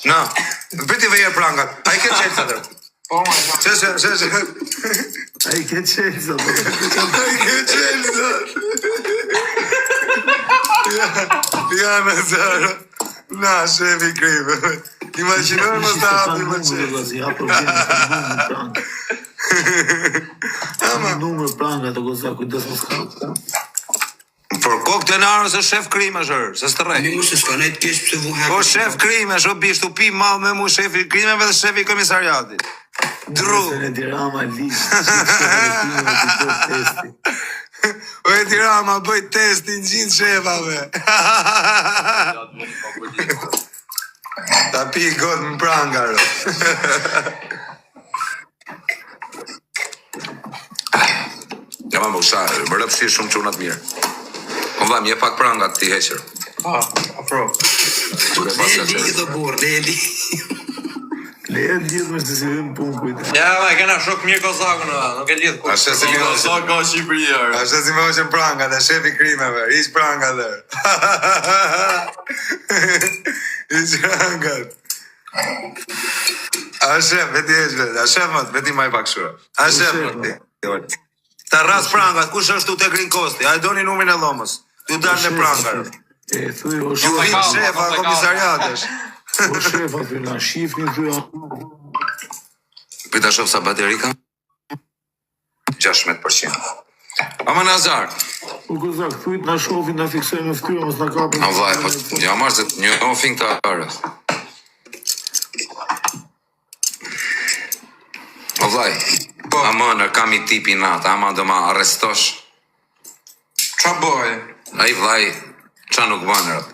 Na, bëti vejer prangat. A I ke qelë të tërë? A I ke qelë të Ja në zërë. Na, shefi krive. Imaginojnë më të hapi më qelë. Ama numër pranga të goza kujdes mos ka. Por kokë të narës e shef krime shërë, se së të rej. Një se s'ka nejtë kesh pëse vuhet. Po shef krime, sho bishtu pi malë me mu shefi krimeve dhe shefi komisariatit. Dru. Se në dirama liqë. O e Tirama bëj testin gjithë shefave. Ta pi gotë më prangarë. Ja ma më usharë, më rëpsi shumë qunat mirë. O vaj, mje pak prangat ti heqër. Afro. Leli dhe borë, leli. Leje lidhë me shtë si vim punë kujtë. Ja, ma, kena shok mirë Kozakun, nuk e lidhë kujtë. Ashtë si mi Kozak ka Shqipëria. Ashtë si me hoqen prangat e shefi krimeve, ish prangat dhe. Ish prangat. A shef, veti e shvet, a shef mët, veti maj pak shura. A shef mët. Ta ras prangat, kush është tu të Green Costi, a I doni numin e dhomës. Tu dalë në prangar. E thuj o Ju shefa. vim shefa komisariatesh. O shefa fyna shifni thuja. Pita shof sa bateri ka? 16%. Ama Nazar. O kozak, thujt na shofin, na fiksojnë në ftyra, mos na kapin. A vaj, po ja marrë se një ofin të arës. O vaj, ama në kam I tipi natë, ama do ma arrestosh. Qa boj? A I vaj, qa nuk banë rëp.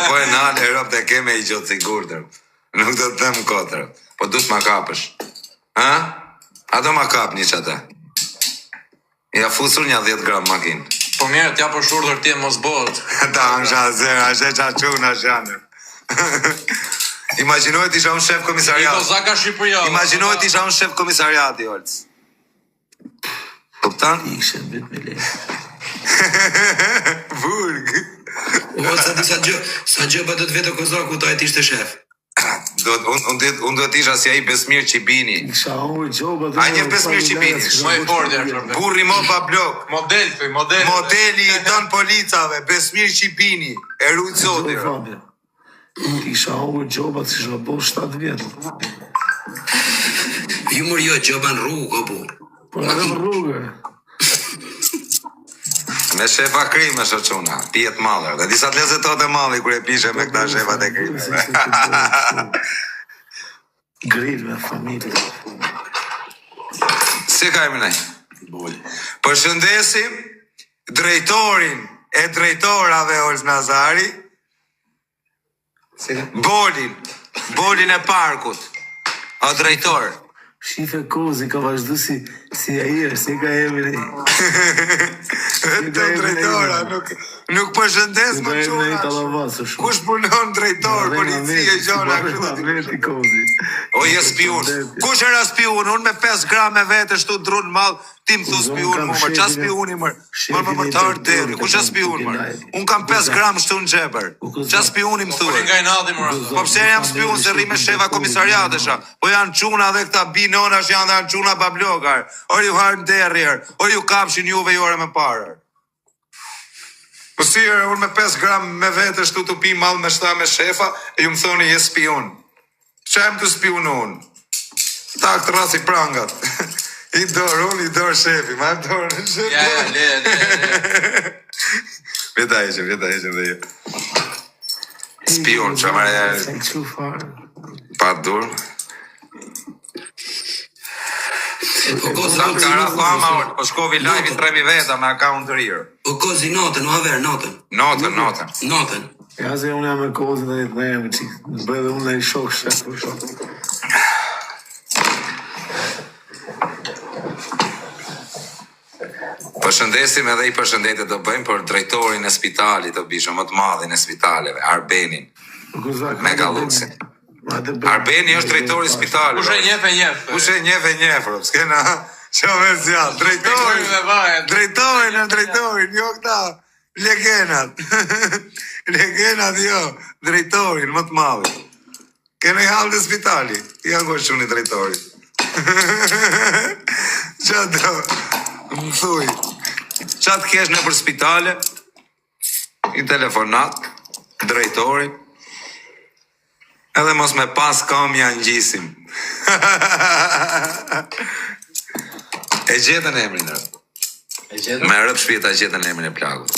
Po e nalë e rëp të keme I gjotë sigur të rëp. Nuk do të them kotë rëp. Po du të ma kapësh. Ha? A do ma kap një qëta? Ja fusur një 10 gram makinë. Po mirë, t'ja për shurdër ti mos bot. Ta në shazër, ashe qa qunë ashe janë. Imaginojt isha unë shef I komisariat. Kozak ka Shqipëria. Imaginojt isha unë shef komisariat I olës. Kuptan? Ishe në vetë me lejë. Burg. O, sa gjë ba do të vetë o Kozaku, ta e t'ishte shef. Unë do t'isha si a I Besmir Qibini. Isha unë gjoba A një Besmir Qibini. Më I fordja shërbe. Burri mo pa blok. Model, thuj, model. Modeli I ton policave, Besmir Qibini. E rujtë zotir. Isha unë gjoba të isha bo 7 vjetë. Ju mërë jo, gjoba në rrugë, o bu. Po edhe në rrugë. Me shefa krime shë quna, pijet malër. Dhe disa të lezetot e mali kër e pishe me këta shefat e krime. Grill me familje. Si ka imi nej? Përshëndesim drejtorin e drejtorave Olz Nazari, Bolin e parkut, o drejtor. Shife kozi ka vazhdu si ajer, si ka emri. Të drejtora, nuk përshëndes më quna. Kush punon drejtor, policie, gjona, Veti kozi. O je spiun. Kush era spiun? Unë me 5 gram e vete shtu drun mal, ti më thu spiun mu mër. Qa spiuni mër? Më të arderi. Kush e spiun mër? Unë kam 5 gram shtu në gjeber. Qa spiuni më thu? Poli nga I nati mërë. Po pse jam spiun se rri me shefa komisariatesha? Po janë quna dhe këta binonash janë dhe janë quna bablokar. O ju harë në derrier. O ju kapshin juve jore me parër. Po si unë me 5 gram me vete shtu të pi mal me shta me shefa e ju më thoni je spion. Qa em të spion unë? Tak të rasi prangat. I dorë shefi, ma e dorë në shefi. Ja, le. Veta ishe dhe ju. Spion, që amare e... Pa dur. Sa më kara fama, po shkovi live I 3.000 veta me account të rirë. O kozi notën, o haver, notën. Notën. Ja se unë jam e kozin dhe jetë në jemi qikë. Në bëjë dhe unë e I shok shef për shok. Përshëndesim edhe I përshëndetit të bëjmë për drejtorin e spitalit të bishëm, më të madhin e spitaleve, Arbenin, Megaluksin. Arbeni është drejtori I spitalit. Kushe njef e njef. Kushe njef e njef, s'kena që me zjallë. Drejtorin, jo këta. Legenat. Legenat jo, drejtorin më të madh. Kene halë të spitali. Ja ko shuni drejtori. Qa do? Më thuj. Qa të kesh në për spitale? I telefonat, drejtori. Edhe mos me pas kam janë gjisim. E gjetën emrin e. E gjetëm? Me rëp shpjeta gjetën emrin e plagut.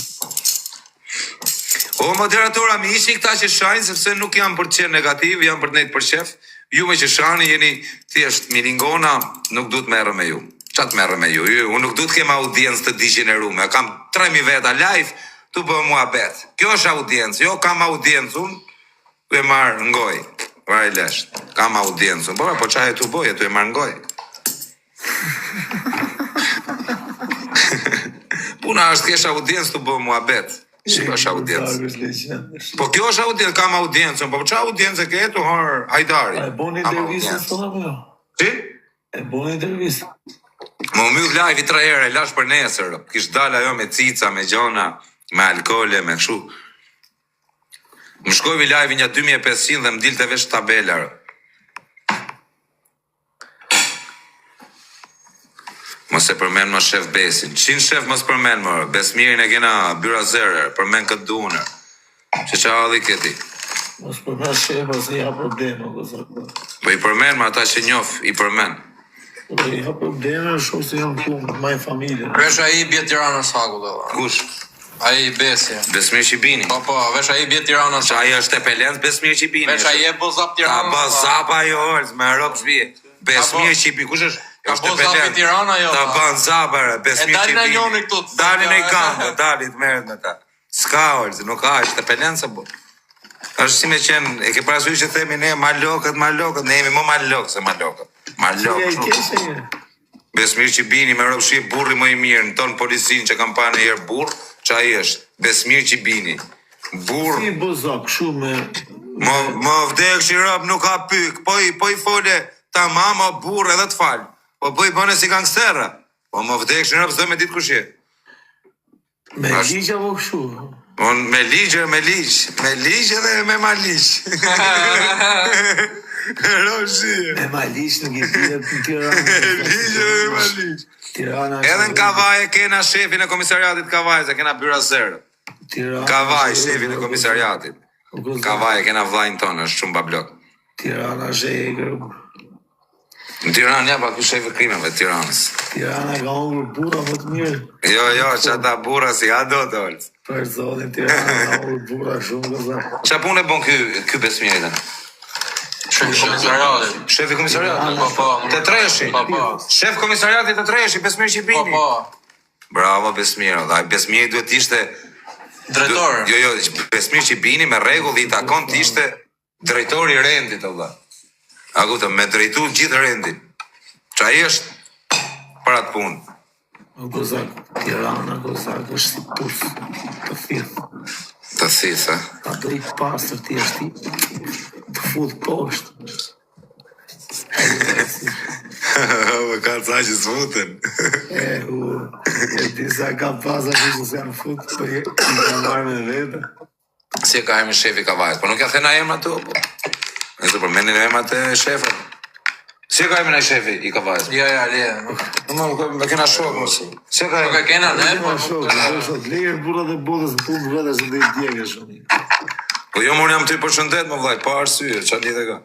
O, moderatora, mi ishi këta që shajnë, sepse nuk janë për të qenë negativ, janë për të nejtë për shef. Ju me që shani jeni thjesht milingona, nuk du të merë me ju. Qa të merë me ju? Unë nuk du të kem audiencë të digenerume. Kam 3.000 veta live, tu bë mua bet. Kjo është audiencë, jo kam audiencë, unë tu e marë ngoj. Vaj lesht, kam audiencë. Po qa e tu boje, tu e marë ngoj. Puna është kesh audiencë, tu bë mua bet. Shiko është audiencë. Po kjo është audiencë, kam audiencën, po qa audiencë e ke tu harë hajdari? E boni intervjistën sot apo jo? Si? E boni intervjistën. Më myth live i 3 herë, e lash për nesër. Kish dal ajo me cica, me gjona, me alkole, me kështu. Më shkojvi live një 2500 dhe më dilte vesh tabela. Mos e përmen më shef Besin. Qin shef mos përmen më. Besmirin e kena byra zërër, përmen këtë dunër. Që qa adhi këti? Mos përmen shefa se ja probleme, Po i përmen më ata që njof, i përmen. Po ja probleme, shumë se jam ku maj familje. Vesh ai bje Tiranës Haku dhe. Kush? Ai Besi. Besmir Qibini. Po, vesh ai bje Tiranës Qa ai është e pelens Besmir Qibini. Vesh ai e bozap Ta Tiranës. bë zapa jo orës, me rop shbije. Besmir Qibini, kush është? Ka bo zapi Tirana jo. Ta bën zapër, Besmir E dalin Qibini. e njoni këtu. Dalin e kanë, dalin të merret me ta. Ska orës, nuk ka, është e pelenca bo. është si me qenë, e ke parasysh që themi ne malokët, ne jemi më malokë se malokët. Malokë, shumë. Besmir Qibini me ropshi burri më i mirë, në tonë policinë që kam pa në herë burr, që ai është, Besmir Qibini. Burr. Si bozak, shumë Më vdek shirop nuk ka pyk, po i fole ta mama burr edhe të fal. Po i bëne si gangsterra. Po më vdek shirop s'do me ditë kush je. me ligj apo kështu. Unë me ligj edhe me maligj. Roshi. Me maligj nuk i bie në Tiranë. Ligj edhe me maligj. Tirana. Edhe në Kavaj kena shefin e komisariatit Kavaj, se kena byra zero. Kavaj, shefin e komisariatit. Kavaj kena vllajin tonë, është shumë bablok. Tirana zhegër. Në Tiranë, ja, pa ku shefi krimeve të Tiranës. Tirana ka hungur burra më të mirë. Jo, që ata burra si a do të olë. Për zotin, Tirana ka hungur burra shumë gëza. Qa punë e bon ky Besmirin? Shefi komisariatit. Shefi komisariatit? Po. Të treshi? Po. Shef komisariatit të treshi, Besmir Qibini? Po. Bravo, Besmir. Dhe Besmiri duhet ishte... Drejtor. Jo, Besmir Qibini me rregull i takon të ishte drejtori i rendit, Allah. A kupton, me drejtu gjithë rendin. Qa i është për atë punë. Gozak, Tirana, Gozak është si pus të thithë. Të thithë, Ka drejt pasër ti është ti të fut poshtë. Më ka ca që s'futen. E disa ka pasër që se janë fut, po i ka marrë me vete. Si e ka emrin shefi Kavajt, po nuk ja thena emra të, po. Nëse përmenin emrat e shefët. Si e ka emrin ai shefi i Kavajt? Ja, le. Me kena shok, mos. Si e ka Nuk e emrin? kena ne, po. Shok, lejër burra dhe botës në punë vete se dhe i djegë shumë. Po jo, unë jam ty përshëndet, më vllaj, pa arsye, çfarë lidhje ka?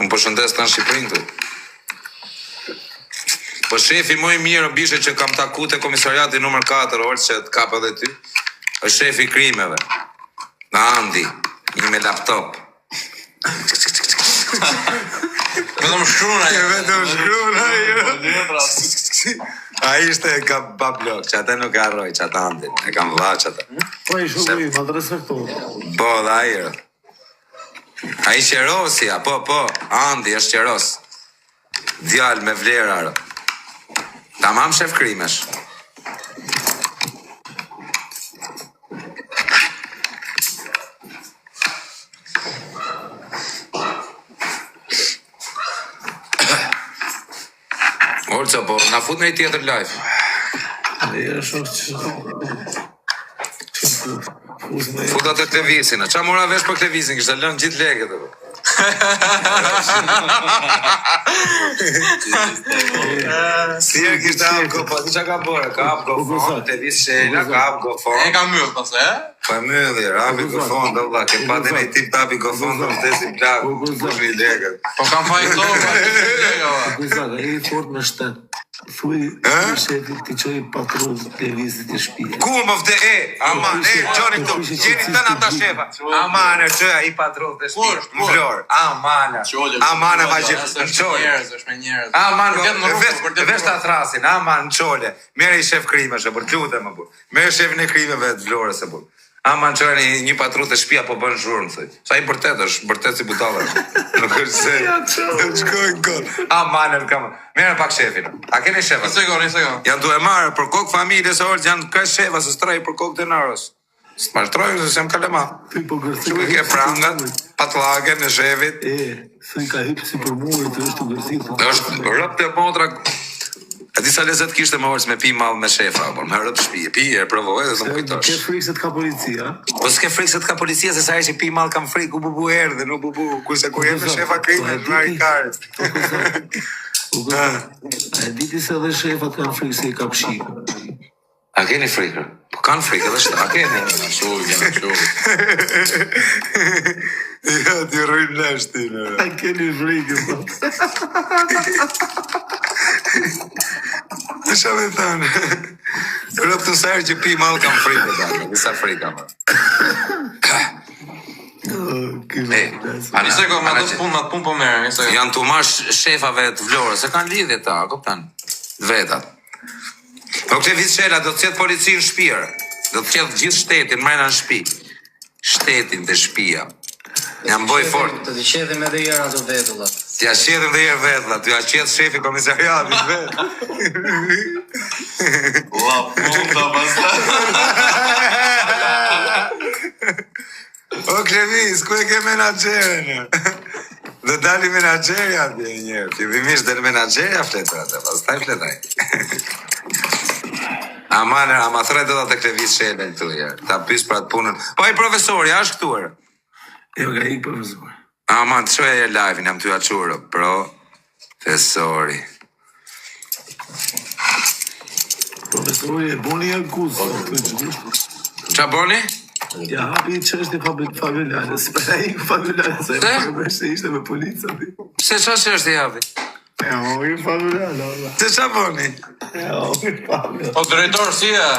Unë përshëndes tanë Shqipërinë këtu. Po shefi më i mirë bishe që kam taku te komisariati numër 4, orë që të kap edhe ty, është shefi i krimeve. Andi, një me laptop. Vetëm shkruna. Vetëm shkruna, Ai ishte ka bablok, që ata nuk e harroj, që ata andin, e kam vlla që ata. Po i shumë i, ma të respektohet. Po, dhe ai. Ai qerosja, po, Andi është qeros. Djalë me vlera. Tamam shef krimesh. Olca, po, na fut në i tjetër live. Lejër shumë që Futa të Klevisin. Qa mora vesh për Klevisin? Kishtë lënë gjithë legët. Si e kishtë hapë po ti qa ka bërë? Ka hapë gofon, Klevis Shela, ka hapë gofon. E ka myllë pas, e? Po e myllir, hapi gofon, do vlla, ke patin e tip të hapi gofon, do më tesim plakë, kush një legët. Po kam fajtohë, Guzat, e fort në shtet. Thuj, shefit të qoj patrull të vizit e shpije. Ku më vde aman, qoni këtu, gjeni të në ata shefa. Aman e qëja i patrull të shpije, më vlorë, aman e ma gjithë, në qole. është me njerëz. Aman, vesh të atrasin, aman në qole. Mere i shef krime, shë, për klute më bur. Mere shefin e krimeve të vlore, se bur. Aman qëra një patrull të shpija po bën zhurmë, thëj. Sa i bërtet është, bërtet si butallë. Nuk është se, të shkojnë kod. Aman e në kamë. Mere pak shefin. A keni shefa? Një sekund. Janë duhe marë për kokë familjes orë, janë kërë shefa, se straj për kokë denarës. Së të mashtrojnë, se sem kalema. Që i ke prangat, patlage në shefit. Thuj ka hypë si për muaj të është të gërësit. është rëp të motra. E disa lezet kishte më orës me pi malë me shefa, por me rëp shpije, pije, provoj dhe të më kujtosh. Ke frikë se të ka policia? Po s'ke frikë se të ka policia, se sa e që pi malë kam frikë, u bubu erë dhe nuk bubu, kurse ku jem me shefa krime, në marri karët. A e diti se dhe shefat kanë frikë se i ka pshikë. A keni frikë? Po kanë frikë edhe shtë, a keni? Ja, ti rrujnë nështin. A keni frikë, po. Isha me thënë. Rëp të sajrë që pi malë kam frikë, disa frikë më. Një sekund, me atë punë po merë, një sekund. Janë të mash shefave të vlorë, se kanë lidhje ta, kuptan, vetat. Po këtë vit Shela do të qetë polici në shpirë, do të qetë gjithë shtetin, mrejna në shpi. Shtetin dhe shpia. Jam boj fort. Të të qedhim edhe jera ato vetullat. T'ja qedhim dhe jërë vetullat, t'ja qedhë shefi komisariatit vetë. La puta basta. O Klevis, ku e ke menagjerën? Dhe dali menagjerja atje njërë, fillimisht dhe menagjerja fletër atë, pas taj fletaj. Ama threj do të Klevis Shela këtu jërë, ta pys për atë punën. Po i profesori, a është këtuar? Jo, ka ik profesor. Aman, të shoj e live-in, jam të jaqurë, profesori. Profesori e boni e akuzë. Qa boni? Ja, hapi që është i familjale, s'pera i familjale, se e përme se ishte me polica. Se qa që është i javi? Ja, i familjale, ola. Se qa boni? Ja, i familjale. Po drejtor, si e?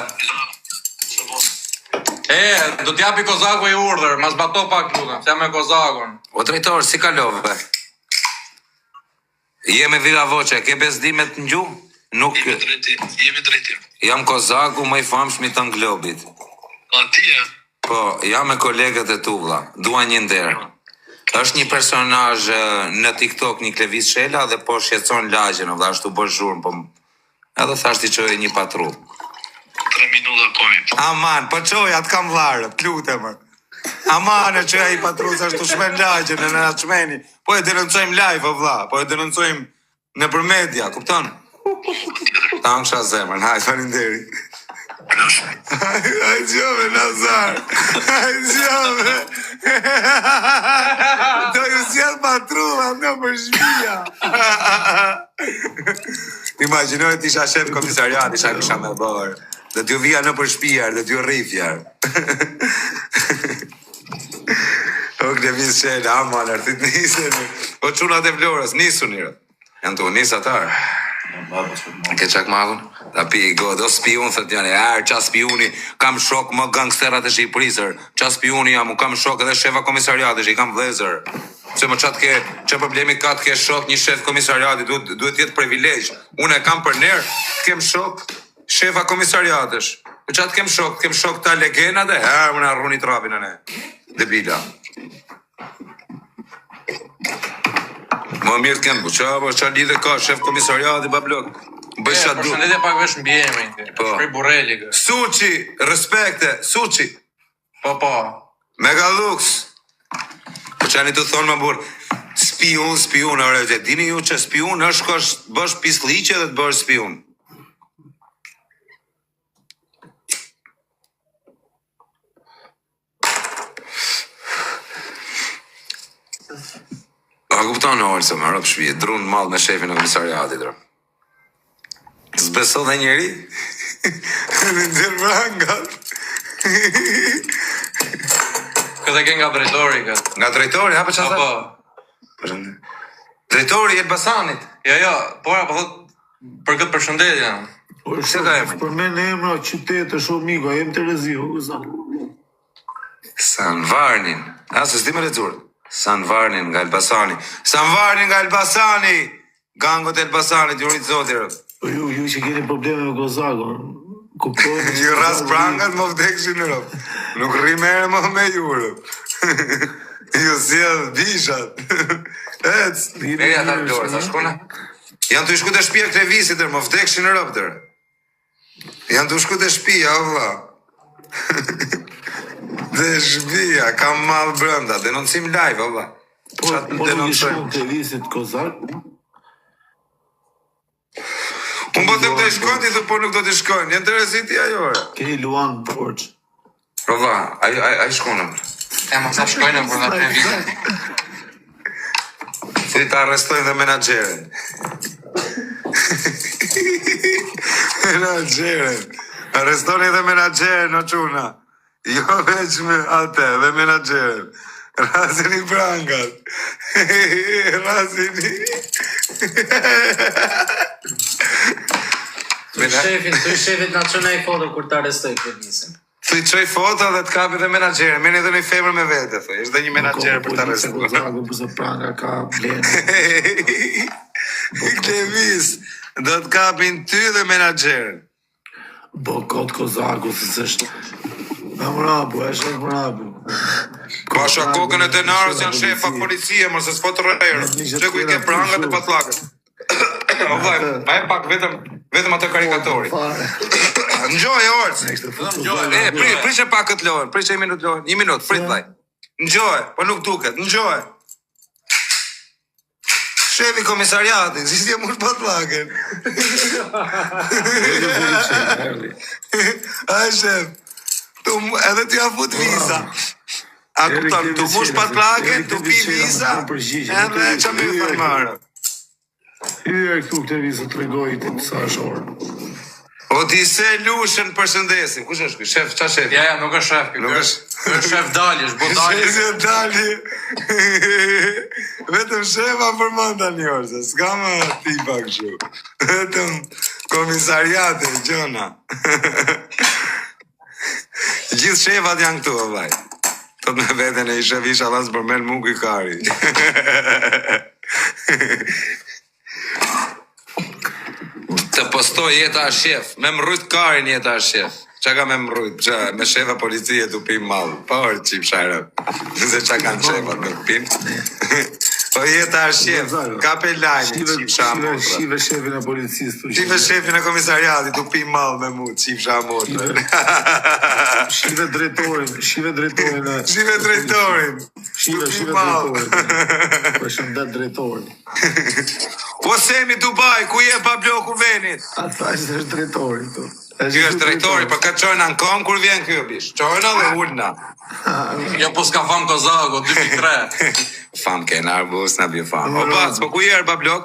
Do t'japi Kozaku i urdhër, mas bato pak lutem, s'jam me Kozakun. O drejtor, si kalove? Je me vira voqe, ke bezdimet në gjuhë? Nuk... Jemi drejtim. Jam Kozaku më i famshmi të Globit. A ti e? Po, jam me kolegët e tu vlla, dua një nder. Është një personazh në TikTok, një Klevis Shela, dhe po shqetëson lagjen, vlla, ashtu bë zhurmë, po edhe thash ti çoj një patrull. 3 minuta kojnë. Aman, po çoj atë kam vlarë, lutem. Aman, e çoj ai patrull ashtu shmen lagjen në na çmeni. Po e denoncojmë live, o vlla, po e denoncojmë nëpër media, kupton? Ta angsha zemrën, hajde faleminderit. Hajde gjove, Nazar. Hajde gjove. Do ju sjell patrulla në për shpia. Imagjinoj të isha shef komisariat, kisha me bërë. Dhe t'ju vija në për shpijar, dhe t'ju rrifjar. O Klevis Shela, aman, artit nisën. O qunat e Vlorës, nisu njërë. Janë të unis atarë. Ke qak magun? Ta pi i god, o spion, thët janë, qa spioni, kam shok më gangsterat e Shqipërisër, qa spioni jam, kam shok edhe shefa komisariatës, i kam vlezër. Se më qatë ke, që problemi ka të ke shok një shef komisariati, duhet jetë privilegj. Unë e kam për nerë, kem shok shefa komisariatës. Qatë kem shok ta legenat e, unë arruni trapin e ne, debila. Më mirë t'kem, qa lidhe ka, shef komisariati, bablok. Bëjsha du. Përshëndetje pak vesh mbi emrin. Po. Shprej Burreli kë. Suçi, respekte, Suçi. Po. Megalux. Po qani të thonë më burë, spion, ore, dhe dini ju që spion është kosh bësh pisliqe dhe të bësh spion. A kupton Olsa, më rrop shtëpi, drun mall me shefin e komisariatit. S'beson dhe njeri? Në ndër vrangat. Këtë e ke nga drejtori këtë. Nga drejtori, ha për çfarë? Apo. Drejtori i Elbasanit. Jo, po thot për këtë përshëndetje. Se ka emrin? Për me në emra qytetë shumë miko, jem të reziu, Sanvarnin. Se s'di me lexuar. Sanvarnin nga Elbasani. Sanvarnin nga Elbasani. Gangot e Elbasanit, jurit zotir. Ju që keni probleme me Kozakon, kuptojnë... Ju ras prangat më vdekshin në rëp. Nuk rrimere më me jurë. Ju sjell bishat. Ec. Eja ta lorë, ta shkona. Janë të shku të shpia krevisit, më vdekshin në rëp tërë. Janë të shku të shpia, vëlla. Dhe shpia, kam malë brënda, denoncim live, vëlla. Po nuk i shkon krevisit Kozak? Unë po të këtë shkon, ti thë po nuk do të shkon. Janë të reziti ajore. Keni Luan Borç. Rova, a i shkonëm. Ma sa shkojnë për nga krevisit. Si ta arrestojnë dhe menagjerin. Menagjerin. Arrestoni dhe menagjerin, o quna. Jo veç me atë, dhe menagjerin. Rasin i prangat. Rasin i... Të shefit na çon ai foto kur të arrestoj krevisin. Thuj qoj foto dhe të kapi dhe menagjerin. Meni dhe një femër me vete, thuj. Ishtë dhe një menagjer për të arrestuar. Kozakon përse pranga ka blenë. Klevis, do të kapin ty dhe menagjerin. Bo kot Kozaku, se s'është... E mrabu, Pasha kokën e tenarës janë shefa policie, mërë se s'po të rejërë. Që ku i ke prangat e patlakët. O vaj, ma e pak vetëm atë karikatori. Njoj, orës. Prishe pak këtë lojën, prishe një minut lojën. Një minut, prit vaj. Njoj, po nuk duket, njoj. Shefi komisariati, si s'je mush patlakën. A shef, edhe t'ja fut visa. A kupton, t'u mush patlakën, t'u pi visa, edhe që më i farmarë. Hyre këtu këtë vizë të regoj të sa shorë. O ti se Lushen përshëndesim. Kush është ky? Shef, qa shef? Ja, nuk është shef ky. Nuk është. Është shef Dali, është bo Dali. Shef Dali. Vetëm shefa përmanda një orë, se s'ka më tipa kështu. Vetëm komisariate, gjona. Gjithë shefat janë këtu, o vaj. Tot me veten e i shef isha las përmen Muki Kari. Të postoj jeta a shef, me mrujt karin jeta a shef. Qa ka me mrujt, me shefa policie të pim malë, por qip shajrë, nëse qa kanë shefat me pim. Po jeta a shef, kapelani, qip shamotra. Shive shefin e policisë. Shive shefin e komisariati të pim malë me mu, qip shamotra. Shive drejtorin. Shive drejtorin. Shive drejtorin. Për shëndet drejtorin. Po semi Dubai, ku je pa bloku venit? Ata që është drejtori këtu. Ky është drejtori, për ka qojnë në kom, kur vjen kjo bish? Qojnë dhe ullna. Jo, po s'ka fam Kozako, 2.3. Fam ke në arbus, në bje fam. O bac, po ku je pa blok?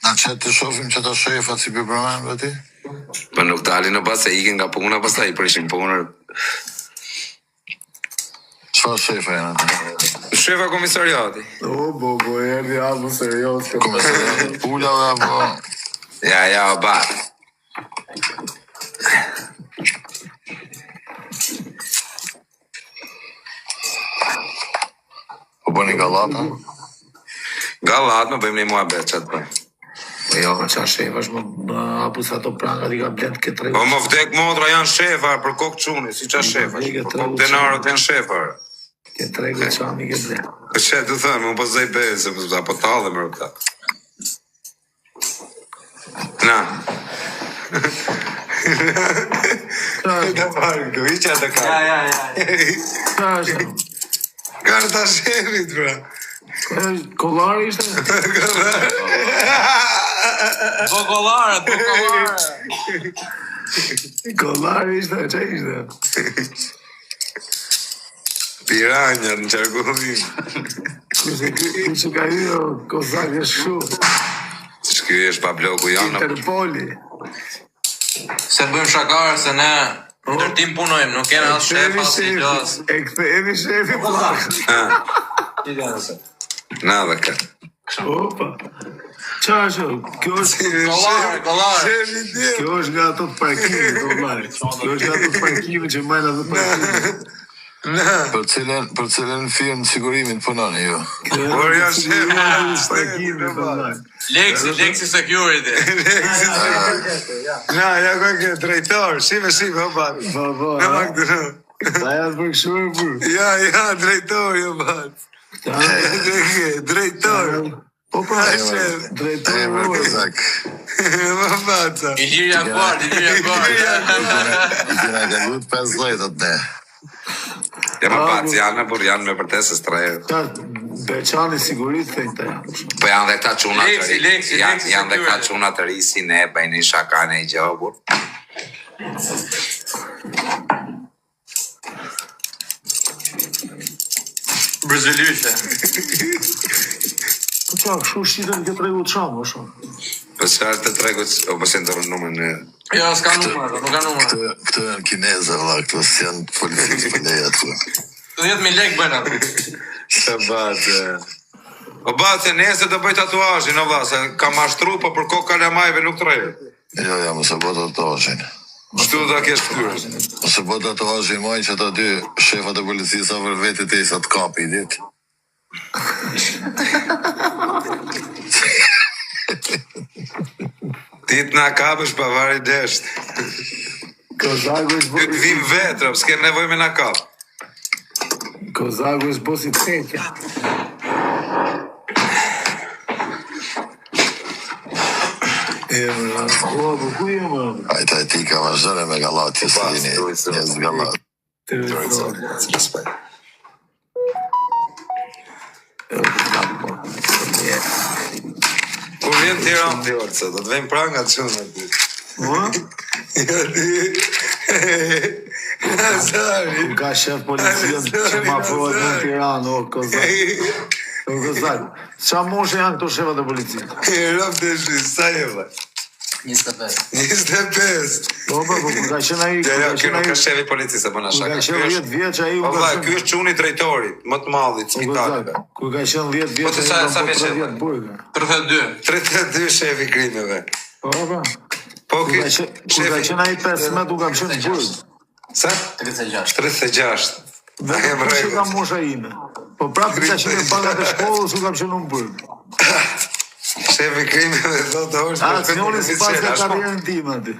Na që të shofim që të shefat si për përmen dhe ti? Po nuk dalin në bac, se ikin nga puna, pas ta i prishin punër. Qfa shefa janë atë? Shefa komisariati. O, bogo, erdi albu serios. Komisariat pula dhe apo... Ja, o bac. Po bëni galata? Galat, më bëjmë një mua bet, qatë bëjmë. Jo, qa shefa është më apu sa to pranga di ka blend këtë regu. Po më vdek motra janë shefa, për kokë quni, si qa shefa. Për kokë denarët janë shefa. Këtë regu qami ke blend. Që të thëmë, më pëzëj bezë, se apo talë më rëta. Na. Të marrë, këtu, i që atë ka. Ja. Qa është? Karta shefit, pra. Kolari ishte? Do kolare. Kolari ishte, që ishte? Piranjat në qarkullim. Kush ka hyrë kozak e shumë. Ky është Pabloku janë. Interpoli. Se bëjmë shakare se ne ndërtim punojmë, nuk kena as shef, as i gjas. E kthehemi shefi plak. Na dhe ka. Opa. Qa është? Kjo është... Kollare. Kjo është nga ato të parkimit, vëllai. Kjo është nga ato të parkimit që mbajnë ato parkimit. Për cilën firmë sigurimit punoni ju? Por janë shef. Parkimit, vëllai. Lexi Security. Na, ja ku ke drejtor, shime, opa. Baba. Në McDonald's. Ta janë për këshuar për. Ja, drejtor, jo bat. Drejtor. Opa, Emër drejtor. kozak. Më baca. Ilirja Guard. Kena galut 15 atë ne. Ja më baca, janë me përtesës 3 euro. Ta Beçani sigurit thejnë të janë. Po janë dhe këta çuna të ri. Lexi Janë dhe këta çuna të ri si ne, bëjnë një shaka në i gjobur. Brazilyshe. Po qa, kështu shqitën këtë regu të shamë, o shumë. Po çfarë të tregut, o po se ndorën numrin e... Jo, s'ka numër, nuk ka numër. Këto janë kineze, valla, këto s'janë politikë për leja të. 10.000 lekë bëjnë atë. Se batë... O batë, nese të bëj tatuazhin, o va, se ka mashtru, po për kokë kalamajve nuk të rejë. Jo, mëse bo tatuazhin. Shtu da kesh këtyrë. Mëse bo tatuazhin maj që ata dy shefat e policisë avër vetit e sa të kapi i dit. Ti të na kapësh pavari desht. Kozagu është Ty të vim vetrëm, s'ke nevoj me na kap. Kozagu është bosi tekja. O, po ku jemë? Ajta e ti ka vazhdojnë me galatje së dini, njës galat. Të Kur vjen Tiranë të orëca, do të vejmë pranga të shumë aty. Ja ti... Nazari. Ka shef policion që ma afrohet në Tiranë, o Kozak. O Kozak, qa moshe janë këto shefat e policisë? Rëmë të shi, sa jeva? 25. 25. Po, kur ka qenë ai, Ja, kjo nuk është shefi policisë, po na kur shaka. ka qenë 10 vjeç ai u Po ka valla, qenë. ky është çuni drejtorit, më të mallit, O spitaleve. Kozak, kur ka qenë 10 Po vjeç të ai sa- u sa ka vjeç qenë e? 10 burga. 32. 32 shefi krimeve. Po, Po kur ky ka qenë ai 15 u ka qenë burg. Sa? 36. 36. Dhe Kem kush e ka rregull. mosha ime? Po prapë ka qenë në bankat e shkollës u kam qenë në burg. Shefi krimeve thotë është A, s'njoni si pas ka karierën tim aty.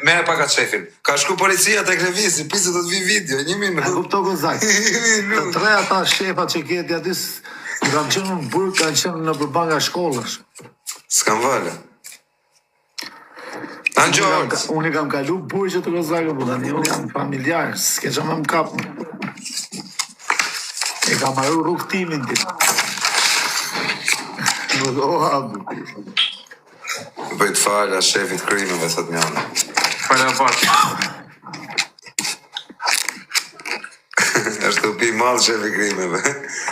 Me pak atë shefin. Ka shku policia tek Levisi, pisi do të vi video, 1 A minutë. kupto Kozak? Të tre ata shefat që keti aty kam qenë në burg, kanë qenë në përbanga shkollës. S'kam vale. Anë gjorë. Unë i kam kalu burgje të Kozakë, po tani unë jam familjar, s'ke që më kap. E kam marru rrugtimin ti. Nuk o habu. Bëjt fala shefit krimeve, thot mjana. Për e parë. është upi malë shefi krimeve.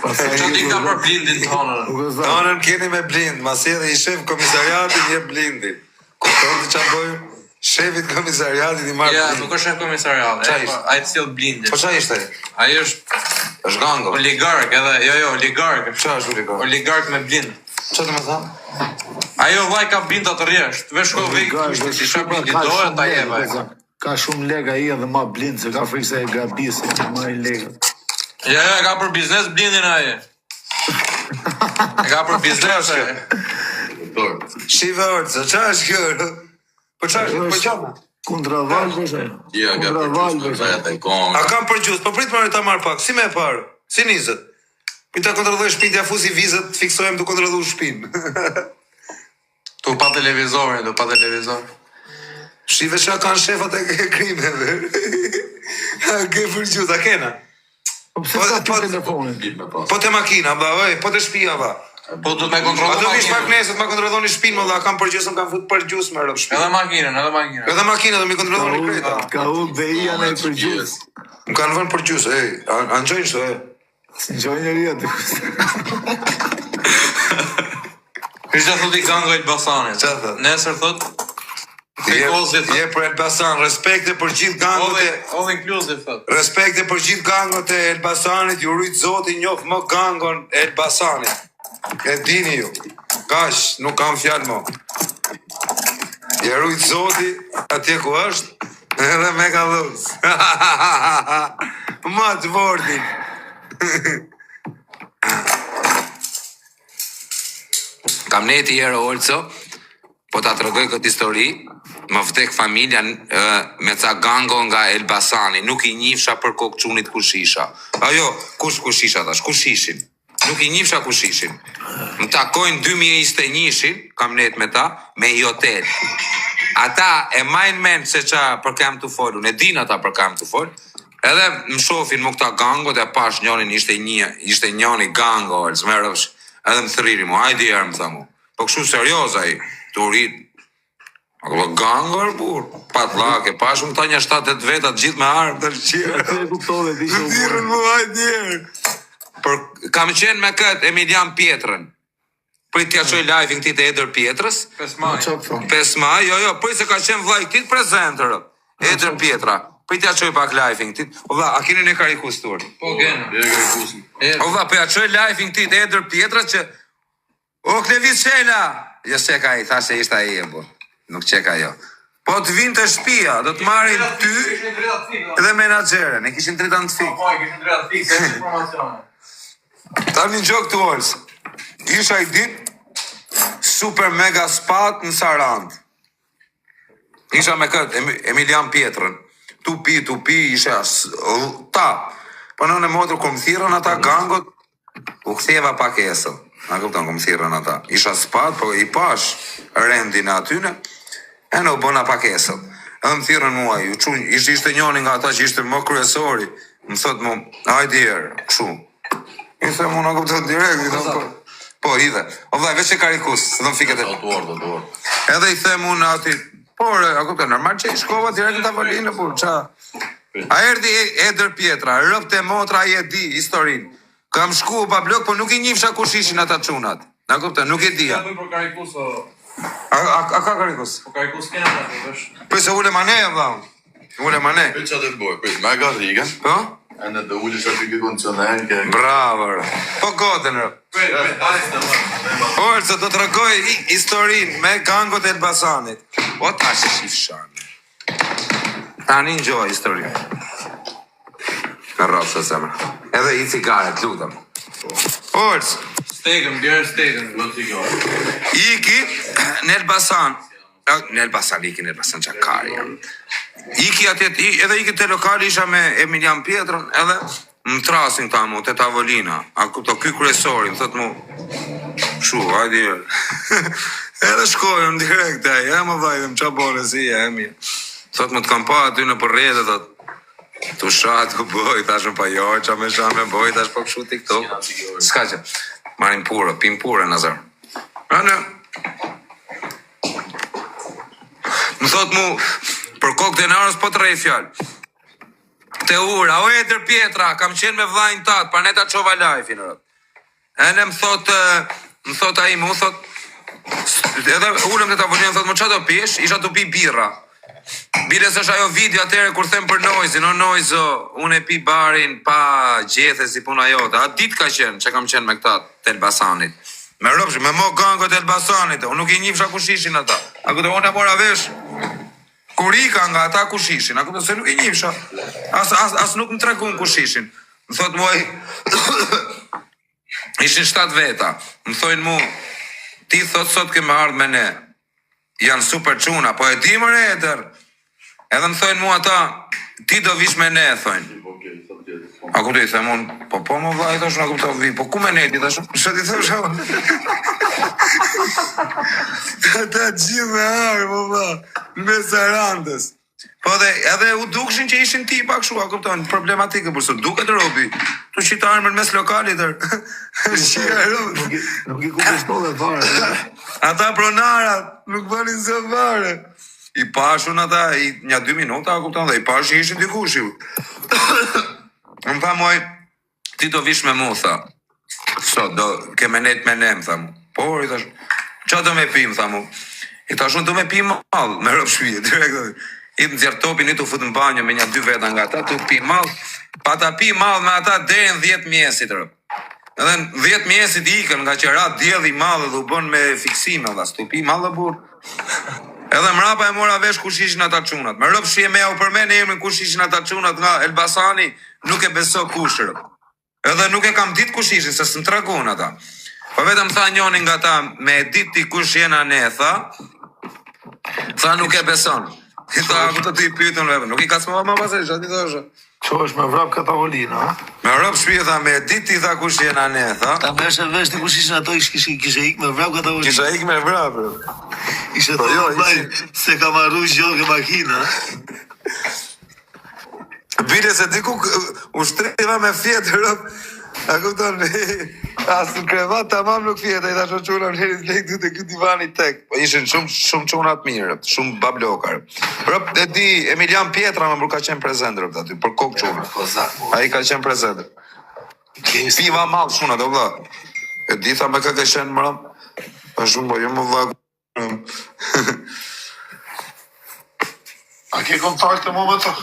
Që ti ka për blindin tonën. O Kozak, Tonën keni me blind, mas edhe i shef komisariatin je blindin. Kupton të qa bëjmë? Shefit komisariatit i marrë Ja, blind. nuk është shef komisariat. Qa ishte? Ai të sill blindin. Po qa ishte? Ai është Gango. oligark edhe, oligark. Qa është oligark? Oligark me blind. Qa të me thamë? Ajo vllai ka blinda të rresht. Vesh ko vej kishte si shop blindi dorë ta jeva. ka shumë lega i edhe ma blind, se ka frikë se e gabisë, që ma i lega. Ja, ka për biznes blindin ai. E ka për biznes ai. Shive orë, qa është kjo? Po qa është? Po qama? Kundra valve, shë? Ja, ka Kundra valve, shë? A kam përgjus, po prit marrë ta marrë pak, si me e parë? Si nizët? Pi ta kontrolloj shpinë, ja fusi vizët, fiksojmë të kontrollu shpinë. Tu pa televizorin, tu pa televizor. Shive qa kanë shefat e krimeve. A ke përgjus, a kena? Po pëse ka për telefonin? Po te makina, ba, po te shpia, ba. Po du të me A kontrollu do vish pak makinën. nesër, ma kontrolloni shpinë, më dha, kam përgjusën, kam fut përgjus me rëp shpinë. Edhe makinën. Edhe makina do mi kontrolloni kreta. Ka u dhe i janë e përgjus. Më kanë vënë përgjus, ej, anëgjojnë shto, ej. Si gjoj njëri aty. Kështë thot i gango Elbasanit. Qa thot? Nesër thot, Je për Elbasan, respekte për gjithë gangot e... all inclusive thot. Respekte për gjithë gangot e Elbasanit, ju rujtë zoti njoh më gangon e Elbasanit. E dini ju. Kash, nuk kam fjalë më. Je rujtë zoti, atje ku është, edhe me ka dhus. Ma të vordin. Kam neti herë Olco, po ta tregoj këtë histori, më vdek familja me ca gango nga Elbasani, nuk i njifsha për kokë çunit kush isha. Ajo, kush isha tash, kush ishin? Nuk i njifsha kush ishin. Më takojnë 2021-shin, kam net me ta, me i hotel. Ata e majnë mend se qa për kam të folun, e din ata për kam të fol, edhe më shofin më këta gangot e pash njonin ishte njoni gango, edhe më thëriri mu, hajdi erë më tha mu. Po kështu serioz ai, të urit, ako gangër, bur, pat lake, pash më ta një 7-8 vetat gjithë me armë të shqirë. E kuptove, di që u Dirën mu, hajdi erë. Për kam qenë me këtë Emilian Pietrën. Prit t'ja qoj live-in këti të Eder Pietrës. 5 maj. 5 maj, jo, prit se ka qenë vlaj këtit prezentër. Eder Pietra. Prit t'ja qoj pak live-in këtit. O vla, a kini në karikustur? Po gena. O vla, për ja qoj live-in këtit të Eder Pietrës që... O, Klevis Qela! Jo, qeka i, tha se ishta i e, bu. Nuk qeka jo. Po të vinë të shpia, do të marrin ty edhe menaxherën. E kishin drejta në fik. Po, e kishin drejta fik, e informacione. Ta një gjok të olës. Isha i dit super mega spat në Sarand. Isha me këtë Emilian Pietrën. Tu pi, isha ta. Po në motër këm thirën ata gangot, u ktheva pakesën. A kupton këm thirën ata. Isha spat, po i pash rendin e atyne, e në u bëna pakesën. Edhe më thirën mua, ishte njoni nga ata që ishte më kryesori, më thot mu, hajdi erë, këshu. I the mu në kupton direkt, po, i dhe. O vllai, veç e karikus, se do më fiket e... Edhe i the mu në ati, por, a kupton, normal që i shkova direkt në tavolinë, por, qa... A erdi Eder Pietra, rëpte motra i e di historinë. Kam shku pa blok, po nuk i njifsha kush ishin ata çunat. Na kupton, nuk e dija. Ja bëj për karikus, o... A ka karikus? Po karikus kena të vesh. Po se ule mane, vllau. Ule mane. Qa të bëj, me ga rigën, Po? e në të uli që të kondicioner, ke... Bravo. Po godën, rë. Orë, se do të rëgoj historinë me gangot e Elbasanit. O ta që shifshanë. Tani në gjoj historinë. Në rrëpë së zemër. Edhe i cigaret, lutëm. Orës, Stegën, bjerë stegën, do cigarë. iki në Elbasan. Në Elbasan qakari. Iki atjet, edhe iki të lokali isha me Emilian Pietrën, edhe më trasin ta mu, të tavolina. A kupto, ky kryesori, më thot mu, shu, hajdi. Edhe shkojëm direkt, e më vajtëm, qa bole si, e mi. Thot më të kam pa aty në përrede, thot, tu shatë ku boj, tash më pa jo, qa me shanë me boj, tash po këshu TikTok. Ska që, marim purë, pim purë, nazar. Anë, më thot mu, për kokë denarës po të rej fjallë. Te ura, o Eder Pietra, kam qenë me vlajnë tatë, pa ne ta qova live-in, rët. Ene më thot a i mu, thot, edhe ullëm të tavolinë, thot, më qa do pish, isha të pi birra. Bile se është ajo video atere kur them për Noizin, o Noizo, unë e pi barin pa gjethe si puna jote. A dit ka qenë, që kam qenë me këta të Elbasanit. Me rëpshi, me mo gangot të Elbasanit, unë nuk i njifsha kush ishin ata. A këtë unë e mora vesh, kur ika nga ata kush ishin, a këtë se nuk i njifsha. As nuk më tregun kush ishin. Më thot muaj, ishin 7 veta. Më thojnë mu, ti thot sot kemë ardhë me ne. Janë super çuna, po e di më Eder. Edhe më thojnë mua ata, ti do vish me ne, thojnë. A ku të i them unë, po më vllai thash, na kuptoj vi, po ku me ne ti thash? Çfarë ti thash? Ata gjithë me arë, po vlla, me Sarandës. Po dhe edhe u dukshin që ishin tipa kështu, a kupton, problematike, por se duket robi. Tu qitarën në mes lokalit tër. Nuk i kuptove fare. Ata pronarat nuk bënin zë fare. I pashun ata, një 2 minuta, a kupton, dhe i pashun ishin dikush ju. Më tha moj, ti do vish me mu, tha. Sot, do ke menet me nem, tha mu. Por, i thash, qa do me pim, tha mu. I thash, unë do me pim mal, me rëp shpije, direkt. I të nxjerë topin, i të fut në banjo me një 2 veta nga ta, tu pi mal, pa ta pi mal me ata deri në 10 mjesit, rëp. Edhe në 10 mjesit i ikën, nga që ra djelli mal dhe u bën me fiksime, dhe stu pi mal dhe bur. Edhe mrapa e mora vesh kush ishin ata çunat. Me rëp shije me u përmend emrin kush ishin ata çunat nga Elbasani, nuk e beso kush rëp. Edhe nuk e kam ditë kush ishin, se s'm tregon ata. Po vetëm tha njëri nga ta, me ditë ti kush jena ne, tha nuk e beson. I tha, ku të ti pyetën vetë, nuk i ka smua më pasaj, çfarë ti thoshe? Ço është me vrap Katavolina, ha? Me rëp shpije tha, me ditë ti tha kush jena ne, tha. Ta vesh të kush ishin ato, kishe ik me vrap Katavolina. Kisha ik me vrap. Ishe të se ka marru gjohë ke makina. Bile se diku u shtriva me fjetë rëp. A kupton, asë në krevat të amam nuk fjetë, i thasho quna më njerit lejtë du të këtë divani tek. Ishin shumë qunat mirë, shumë bablokar. Rëp, e di, Emilian Pietra më ka qenë prezent rëp aty, për kokë quna. A i ka qenë prezent. Piva malë shuna, do vla. E di tha me ka qenë më rëp. A shumë bo, jo më vla. A ke kontakte mu me të?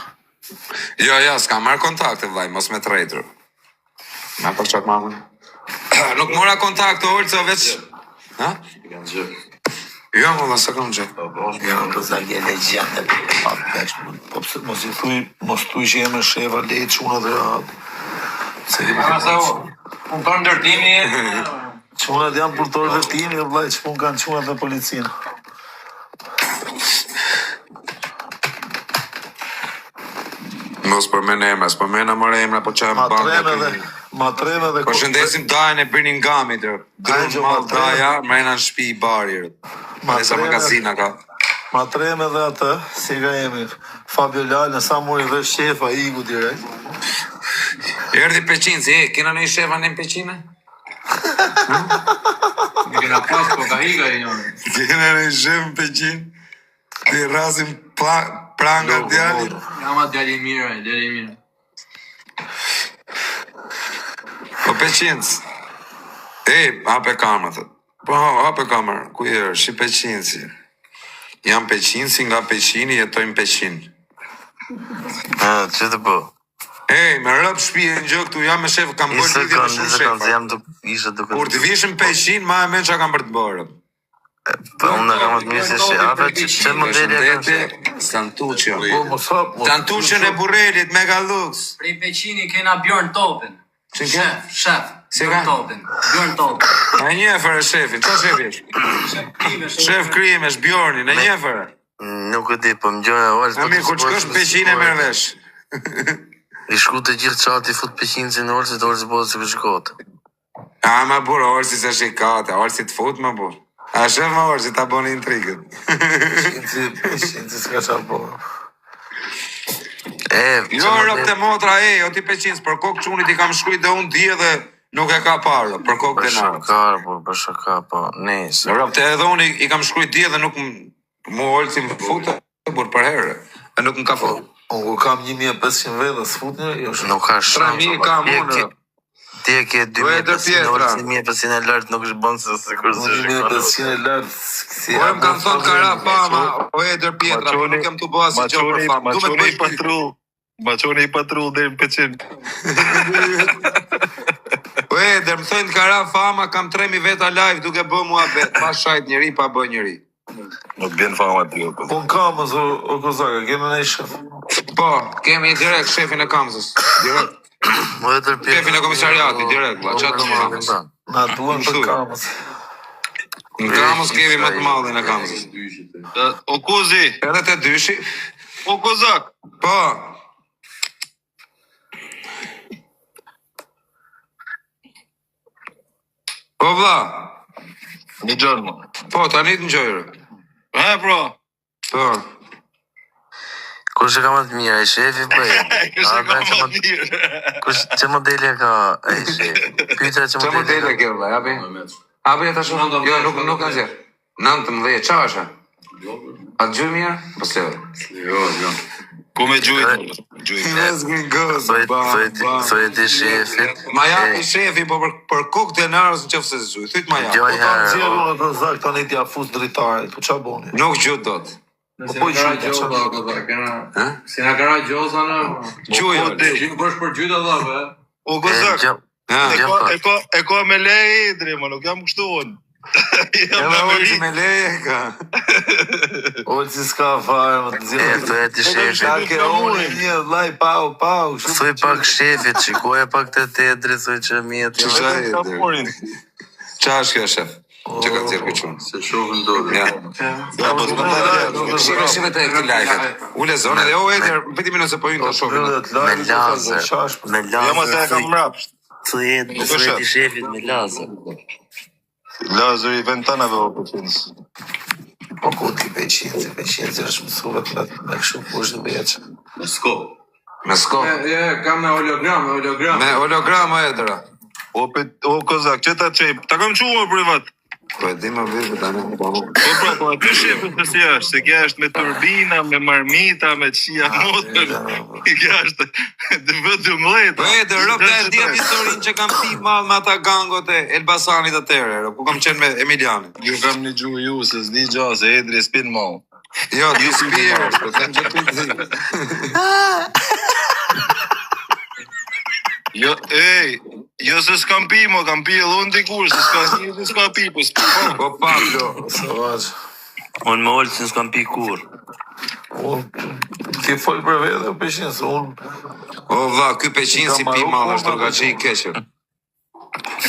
Jo, s'ka marrë kontakte, vlaj, mos me trejtër. Ma për qatë mamën. Nuk mora kontakte, Olca, veç... Ha? Jo, më dhe, se kam gjë. Janë të zagje legjendet. Po pëse mos tu që jeme sheva lejtë quna dhe ratë. Se di Ama sa unë për ndërtimi qunat janë për të ndërtimi, vlaj, që pun kanë qunat dhe policinë. Mos përmen emra, s'përmena mërë emra, po që e më banë. Matreme dhe... Po shëndesim Dajën e Birminghamit, Grunë mal Daja, mrena në shpi i bari, sa magazina ka. Matreme dhe atë, si ka jemi, Fabio Lallë, sa muri dhe shefa, igu direkt. Erdi Peqinci, kena në i shefa në Peqine? kena pas, po ka higa e njërë. Kena në i shefa në Peqin, të i rasim pranga djallit. Jama djalli mirë. Po Peqinc, hape kamerë, thët. Po hape kamerë, ku jërë, shi Peqinci. Jam Peqinci nga Peqini, jetojmë Peqin. Që të po? Me rëp shpije në gjë këtu, jam me shef, kam bërë lidhje me shumë shefa. Kur të vishëm Peqin, ma e men që kam për të bërë. Po unë kam të mirë se shefa, që modeli e kanë Santuccio. Po, mos hap, Santuccio në Burrelit, Mega Lux. Prej Peqini kena Bjorn Topin. Shef. Si ka? Bjorn Topin. E njefër e shefin, qa shefi është? Shef Krimesh, Bjorni, e njefër e? Nuk e di, po më gjojnë e olës. Ami, kur qëkosh Peqin e merë vesh. I shku të gjithë qati fut Peqin si në olës, të olës bëllë se këshkote. A, ma burë, olës i se shikate, olës i të fut, ma burë. A shef ma olës i ta boni intrigët. Peqinci s'ka qa po. Jo, rëp të motra, o ti Peqinc, për kokë qunit i kam shkujt dhe unë dje dhe nuk e ka parë, për kokë Për dhe narë. shakar, po, për shakar, po, nesë. Rëp të edhe unë i kam shkujt dje dhe nuk mu olës i më futë, burë për herë, e nuk më ka futë. Unë kam 1500 vete, s'fut një, jo shumë. Nuk ka shumë. 3.000 kam unë. Ti e ke 2500 orë, si 1500 e lartë nuk është bënë se kur se Unë 1500 e lartë, si... Po e më kanë thonë kara fama, o e dër pjetra, po nuk jem të bëha si gjo për fama. Du me të bëj patrull. Maqoni i patrull dhe në Peqin. O e dër më thënë kara fama, kam 3000 veta live duke bë mua bet, pa shajt njëri, pa bë njëri. Nuk bjen fama ti o Po në kamës, o Kozaka, kemi në i shef. Po, kemi direkt shefin e kamësës, direkt. Shefin e komisariati, direkt, la, qatë në kamës. Na duen për kamës. Në kamës kemi më të mallin e kamësës. O Kuzi, Edhe të dyshi, o Kozak. po. Po vla, Një gjërë më. po, tani të njojrë. Bro. Po. Kush e ka më të mirë, e shefi për e? Kështë e ka më mirë. Kush, që modeli e ka e shefi? Pyta që Qa modeli modele e ka? kjo, vla, jabi? Abi, e ta shumë, jo, nuk kanë zjerë. 19, qa është? A të gjurë mirë? Po se. Jo. Ku me gjujt? Let's green goes. Thoj ti shefit. Ma japi shefi, po për kokë denarës në qëfë se zhuj. Thyt ma japi. Gjoj Po ta herë. nxjerrë unë Kozak tani t'ja fus dritarit, po ç'a boni? Nuk gjut dot. Nëse Po në kara gjujtë, gjoza, çfarë? Kozak, kena... Ha? Si në kara gjoza në... Gjuj, Gjyë bësh për gjyta dhe, be. O Kozak, Ha? e ka me leje Edri, ma nuk jam kështu unë. Edhe Olci me leje ka. Olci s'ka fare, më të nxjerrë. Thoj ti shefit. Ka ke unë një vllai pau. Thoj pak shefit, shikoje pak të tedri, thoj që mjetë. Ç'është ai? Qa është kjo shef? Që ka thirë këtë qunë? Se shohën dorë. Ja. Ja, po s'ka Shive të këtë lajket. Ule zonë edhe o Eder, pëti minutë se po ju të shohën. Me lazer. Me Ja, ma se e lazer. kam mrapsht. Thoj ti shefit me lazer. Lazër i ventanave o përfinës. Po ku ti peqinzi është mësuve të me kështu push dhe veç. S'ko. Me sko. Kam me hologram. Me hologram o Edera. O Kozak, që ta qej? Ta kam qumë privat. Po e di më vërë tani. Po pra, po aty shefit të si është, se kja është me turbina, me marmita, me qia motor. Kja është dhe vëtë mlejta. Po Eder, rëp të e djetë historinë që kam pi malë me ata gangot e Elbasanit të tere, ku kam qenë me Emilianin. Ju kam një gjuhë ju, se s'di gja, se Edri s'pin malë. Jo, di spirë, po të në që të zi. Jo, jo se s'kam pi, mo, kam pi edhe unë dikur, se s'ka pi, po s'pi. Po Pablo, Savaç. Unë me olë që s'kam pi kur. Unë ti fol për vete, peshin, se unë o vla, ky peqin si pi malë, është nga që i keqër.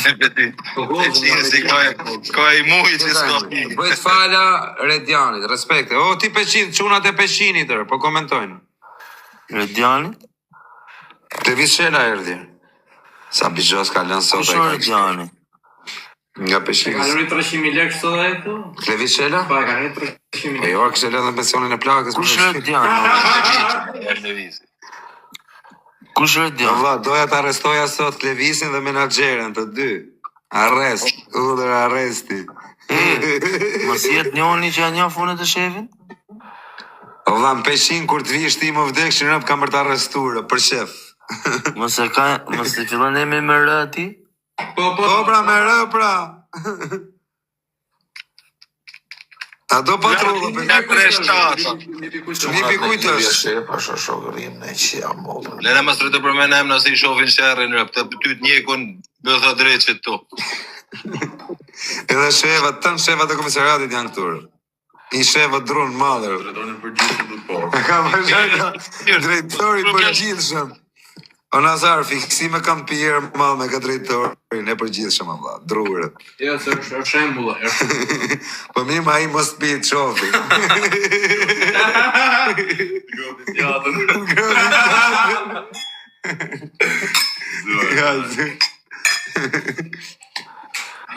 E qinë si ka i mujë që s'ka pi. Bëjt fala Redianit, respekte. O, ti peqin, qunat e peqinit tërë, po komentojnë. Rediani? Te Vishela erdi. Sa bijos ka lënë sot Kush është Rediani? nga Ka peqinës. lëri 300.000 lekë sot dhe këtu? Te Vishela? Pa, ka lëri 300.000 E lekë. jo, kështë lënë pensionin e plakës. Kush është Rediani? E lëvizi. Kush është Jo, Rediani? vlla, doja të arrestoja sot Levisin dhe menaxherën të dy. Arrest, udhër arresti. Mos jetë njoni që janë një funet të shefin? O vlla, në peqin, kur të vish ti më vdekshin rëp kam për të arresturë, për shef. Mos e fillon emri me rë ati? Po pra, me rë, pra. A do patrullë, për Nga kreshtatë. një pikujt është. shepa shoshogërim në që jam mollë. Lena mas rritë për menem nëse i shofin shërën rëp, të pyt njekun bëtha drejt që tu. Edhe shefat, tënë shefat e komisariatit janë këturë. I shefat drunë madhër. Ka vazhajta drejtori përgjithshëm. O Nazar, fiksime kam pjerë malë me ka drejtorin e përgjithshëm, valla, drurët. Jo, se është shembulla. Po mirë ma i mos pi të shofi.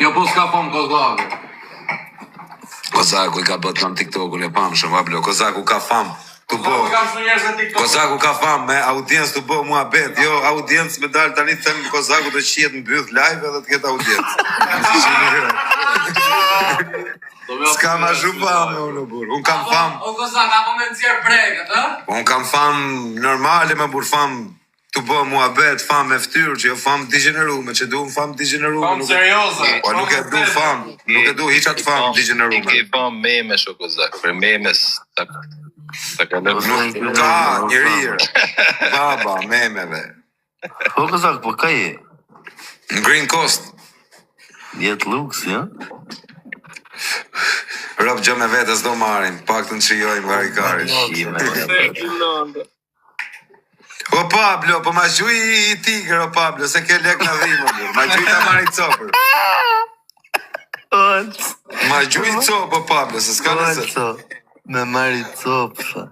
Jo, po s'ka fam Kozakë. Kozaku i ka bët në TikTok-un e pam shumë, Pablo. Kozaku ka fam të bo. Kam shumë njerëz në TikTok. Kozaku ka fam me audiencë të bo mua bet. Jo, audiencë me dalë tani të them Kozaku të qiet në mbyth live edhe të ketë audiencë. S'ka ma shumë fam, unë burë. Unë kam fam. O Kozak, apo me nxjerr bregët, ë? Unë kam fam normale me burë fam të bo mua bet, fam me ftyrë, që jo fam degenerume, që du fam degenerume. Fam serioze. Po nuk e du fam, nuk e du hiqa të fam I degenerume. ke pa meme shë Kozak, për memes ta ka lëvë. Nuk ka njërirë. Baba, memeve. Po Kozak, po ka je? Në Green Coast. Jetë luks, ja? Rob gjë me vetës do marim, pak të në qijojmë varikarin. O Pablo, po ma gjuj i tigër, o Pablo, se ke lek në dhimë, ma gjuj të marri copër. Ma gjuj i copë, o Pablo, se s'ka nëzët. Me marri copë.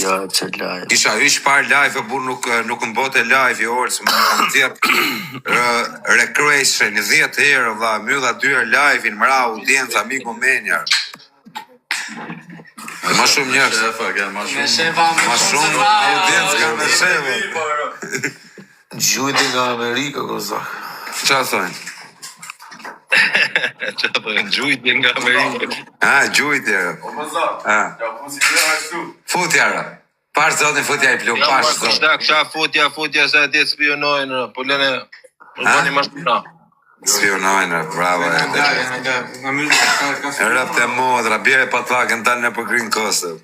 Ja, që live. Isha hyq par live, e burë nuk në bote live i orës, më kam tjerë recreation, 10 herë, vla, mylla 2 herë live, në mëra audiencë, amiku menjar. Ma shumë njërës. Me shefa, Ma shumë audiencë ka me sheve. Gjujti nga Amerika, Kozak. qa thojnë? Që thojnë gjujtje nga Amerika. Gjujtje. Futjara. Pash zotin futja i plum, pash zotin. Qa futja sa ti spionojnë, po lene bëni mashtina. Spionojnë, bravo. Rëp të modra, bjere patlakën tanë në përgrin Kosov.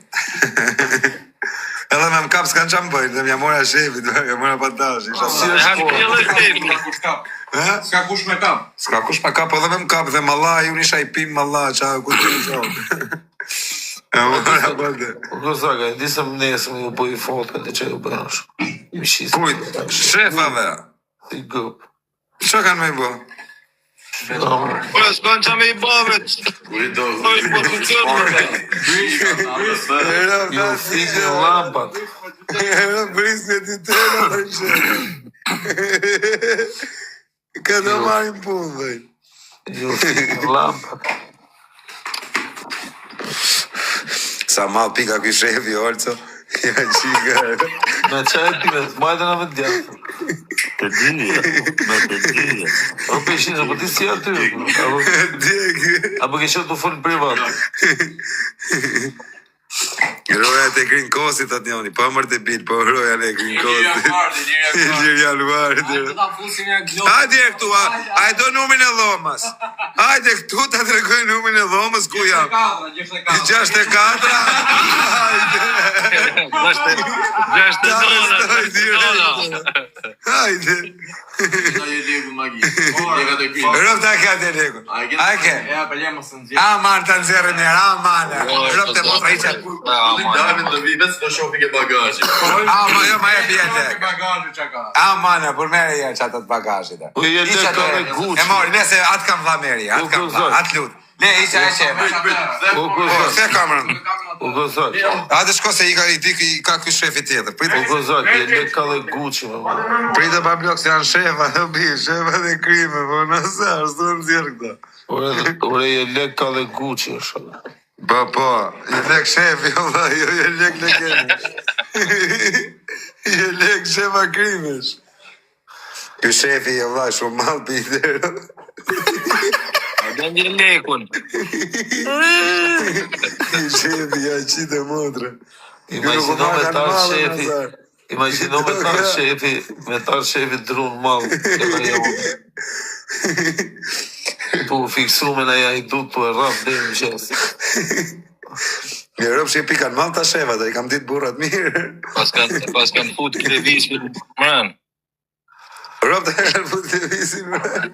Edhe me më kap s'kan qa më bëjnë, dhe m'ja mora shefit, m'ja mora patash. S'ka kush me kap. S'ka kush me kap, edhe me më kap, dhe malla, ju nisha i pim malla, qa ku të një qovë. E mora bëjnë. O Kozaka, di se më nesë me ju bëj fotë, dhe që ju bënash. Kujt, shefave. Si gëp. Që kanë me i bo? Po, s'kan qa me i bëvet. Po, i po të Ju fikë në lampat. Era brisë të tëra dhe shef. Ka të marim punë, dhe. Ju fikë në lampat. Sa mal pika këj shefi, orco. Ja qika. Me qaj pime, majtë në me djatë. Të dyja, me të dyja. O peshinë, po ti si aty. Apo ke qëtë të folin privat. Roja të krin kosit atë njoni, po mërë të bil, po roja në krin kosit. Ilirja Luardi. Hajde e këtu, a e do numin e dhomës. Hajde këtu të tregoj numin e dhomës, ku jam? 64. Hajde. Rëp të ka të legu. Ajke. Aman të nëzirë njerë, aman. Rëp të mos a i qatë. Damin të vi, vetë të shofi ke bagajë. Ama jo ma e bjete. Amana, për mere e qatë atë bagajit. Po je lek ka me Gucci. E mori, nese atë kam vla meri, atë kam vla, atë lut. Ne, isha e qeme. O Po, Kozak, se kamerën. o Kozak. Atë shko se i ka këj shefi tjetër. O Kozak, je lek ka dhe Gucci me ma. Pritë pa blok se janë shefa, dhe bi, shefa dhe krime, po nëse, ashtu në zirë këta. Ore je lek ka dhe Gucci, shala. Po, je lek shefi, jo je lek lekeni. Je lek shefa krimesh. Ky shefi je vllai shumë mal Peter. Dhe një lekun. Shefi ja qitë motra. Imagjino me tarë shefi. Imagjino me tarë shefi drun mal. Tu fiksu me në ja i du të e rap dhe në gjesë. Një rëpë që i pikan mal të shefa, dhe i kam ditë burrat mirë. Pas kanë fut krevisin mran. Rëpë të e kanë fut krevisin mran.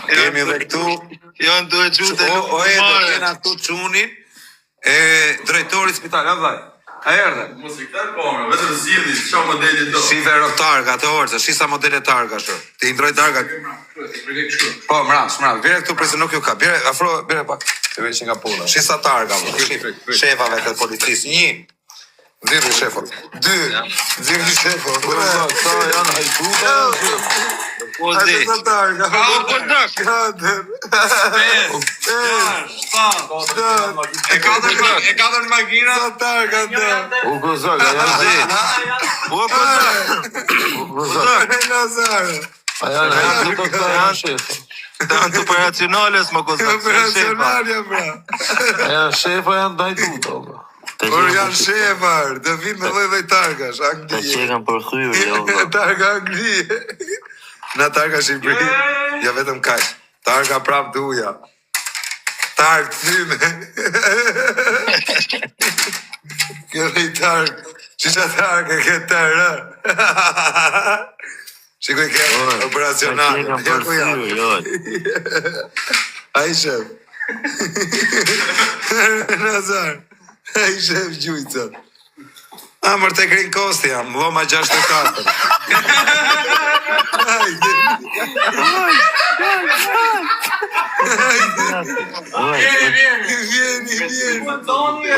Kemi dhe këtu. Janë të e qute O e do kena këtu qunin e drejtori spital, a vllai. A erdhe? Mos i këtë komra, vetëm zgjidhni çfarë modeli do. Shive ro targa të orë, shisa modele targa shë. Ti ndroj targa. Po, mram. Bire këtu presi nuk ju ka. Bire, afro, bire pak. Të veqin nga puna. Shisa targa, shefave të policisë. 1. Zirri shefo. 2. Zirri shefo. Sa janë hajtuta. Po di. Shisa targa. Po dak. 4. E katër makina. Shisa targa të. O Kozaka, janë dhe. Po dak. O Kozaka, E Nazare. a janë hajtuta këta janë shefa. Janë operacionales më kozak. Operacionalja, bra. A janë shefa janë dhe hajtuta. Por janë shefar, dhe vinë me dhej targash, Ta që Anglije. kanë përthyr, jo. Targa Anglije. Na targa Shqipëri, ja vetëm kaq. Targa prap duja. Targ thyme. Kjo dhe i targ. Qisha targa ke tërë. Shikoj ke Ta që operacionale. kanë Ja ku jam. përthyr, jo. A i shef. Nazar. A i shef gjujcat. Amër të krin kosti jam, loma 64. Hajde. Vjeni.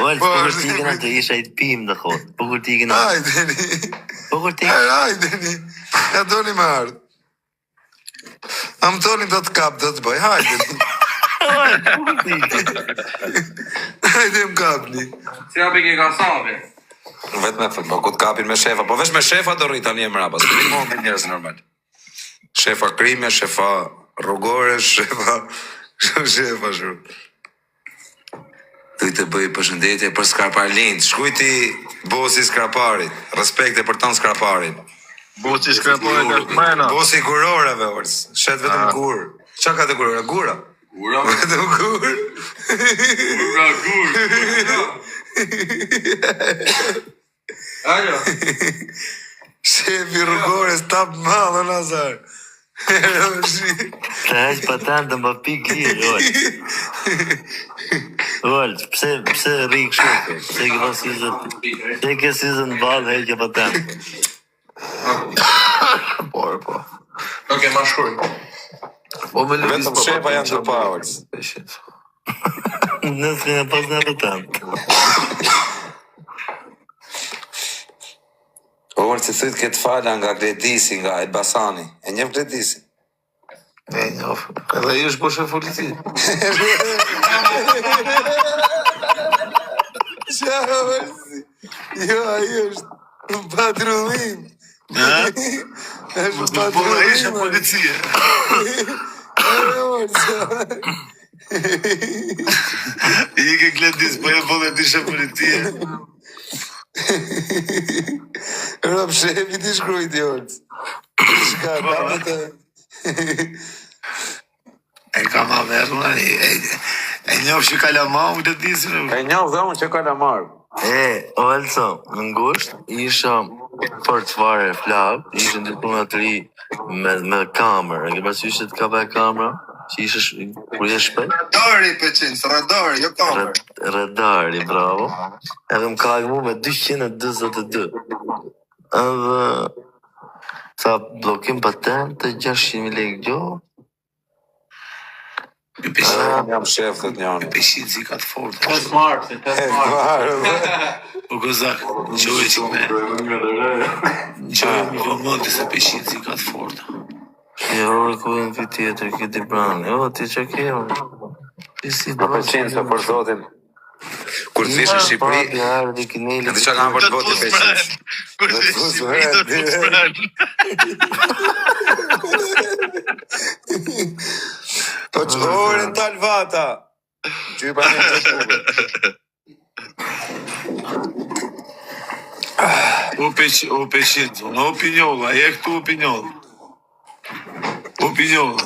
Oj, po kur ti kena të isha i të pim dhe thot. Po kur ti kena. Hajdeni. Po kur ti. Hajdeni. Ja doni me ardhë. Am toni do të kap, do të bëj. Hajdeni. Hajde më kapni. Si hapi ke Kasave. Vetë me futboll, ku të kapin me shefa, po veç me shefa do rrit tani mrapa, se ti mund njerëz normal. Shefa krime, shefa rrugore, shefa shumë. Tu të bëj përshëndetje për Skarparlin, shkujti bosi Skarparit, respekte për ton Skarparit. Bosi Skarparit është mëna. Bosi gurorave, orës, shet vetëm gur. Qa ka të gurora? Gura? Gura? Vetëm gur? Gura. Ajo. Shefi rrugores tap malë, Nazar. Të heq patent dhe më pik lirë, Olt, pse rri kështu? Pse ke pas syzën balë heqe patent? Po. Okej, ma shkruaj. Po me lëviz Vetëm shefa janë të powers. Nësë kënë pas në patent. Orë që thujtë këtë fala nga Gledisi, nga Elbasani. E njef Gledisi? E njof. Edhe i është po shef polici. Qa orësi? Jo, ajo është patrullim. është patrullim. Ishe policia. I ke Gledis, po e bollet ishe policia. Rëp shefi ti shkrujti orës. Shka, dame të... E ka ma verë, e njof që kalamau Gledis. E njof dhe unë që kalamar. Olso, në ngusht, isha për të fare flak, ishë në puna të ri me kamerë, e ke pasur që të ka bëj kamera, që ishë kur je shpejt? Radari, peqin, radari, jo kamer. Radari, bravo. Edhe më ka mu me 222. Edhe sa blokim patent të 600.000 lekë gjohë. Jam shef dhe të njani. Peshin si ka të fort. Të smart, të smart. Po gozak, qoj që me. Qoj më vëmëndi se peshin si ka të fort. Jo, rekojnë këtë tjetër, këtë i branë. Jo, ti që kemë. Po peqin, se për zotin. Kur të vishë në Shqipëri, edhe që kam për të voti peqin. Kur të vishë në Shqipëri, do të spranë. Po që orën talë vata. Që i banë të shkube. O peshin, në opiniolla, e këtu opiniolla. Opiniolla.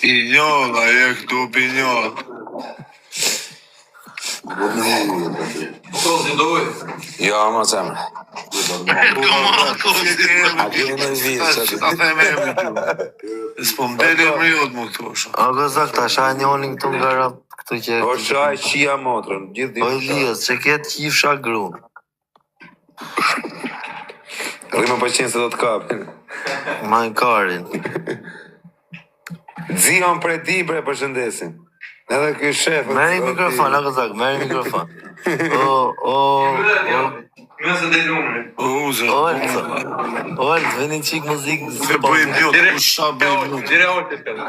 Opiniolla, e këtu opiniolla. Kozi doj. Jo, ma zemre. A kje në vizë, që Ta theme e më të. S'po m'dele më jodë më këtu është. A gëzak, ta sha njonin këtu nga rap këtu që... O shaj qia motrën, gjithë O Elias, që ketë qifsha grunë. Rrimë për qenë se do të kapin. Majkarin. Zion për e ti bre për shëndesin. Edhe kjo shefë. Meri mikrofon, a gëzak, meri mikrofon. Nëse dhe numri. Olë, veni qik muzikë. Me bëjmë jodë, ku shta bëjmë jodë. Dire olë të shkëllë.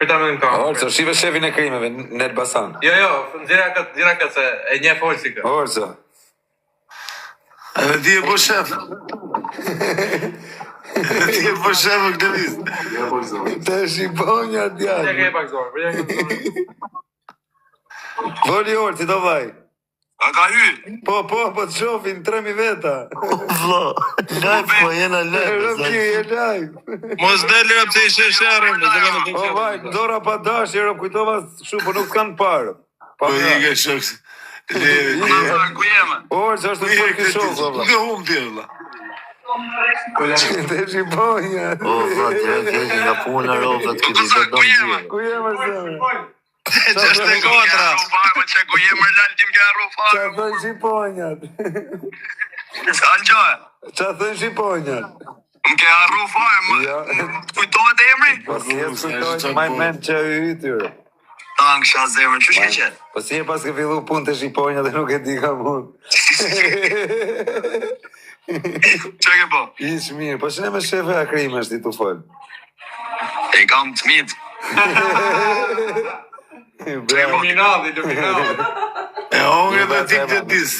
Këta me në kamë. Orso, shive shefin e krimeve, në Elbasan. Jo, dira këtë se e nje folë si këtë. Orso. Edhe ti e po shef. Ti e po shef e këtë listë. Të shqiponja Që djallë. ke e pak zorë. Voli orë, si do vaj. A ka hy? Po, të shofin, 3.000 veta. Vlo, live po jena live. Rëpki, e live. Mos deli rëpë se ishe shërën. O vaj, dora pa dash, rëpë, kujtova shu, po nuk kanë parë. Po i ke shokës. Ku jeme? Orë, që është të të këtë shokë, vla. Nga humë tjë, vla. Të shqiponja. O, vla, tjera keqë nga puna rovët këti, dhe do më Ku jema zëmë? Që është e kotra. Që ku jeme lallë tim ka rrufa. Qa thënë shqiponjat? Alë qoj? Qa thënë shqiponjat? Më ke arru fare, Ja. kujtohet emri? Po si e kujtojnë maj men që e hytyre. Ta në kësha zemrën, që shke qenë? Po si e pas ke fillu punë të shqiponjat dhe nuk e di ka mund. Që ke po? Ish mirë, po shne me shefe akrime është i të folë. E kam të mitë. Iluminati. E unë edhe ti këtë dis.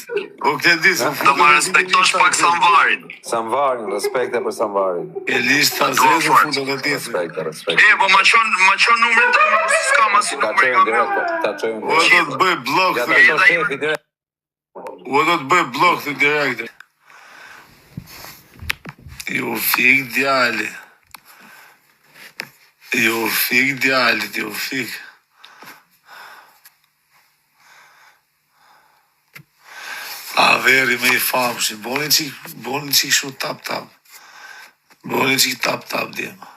O këtë dis. Do ma respektosh pak Samvarin. Samvarin, respekte për Samvarin. E lishta zezë fundë dhe ti. Respekte. Po ma qon numrin të më s'kam as Ta numrin çojmë kam. direkt, ta çojmë O direkt. do të bëj blok. Ja ta çoj shefi direkt. O do të bëj blok të direkt. Ju fik djali. Ju fik djalit, ju fik. A veri me I famshin, boni qik shu tap. Boni qik tap, djema.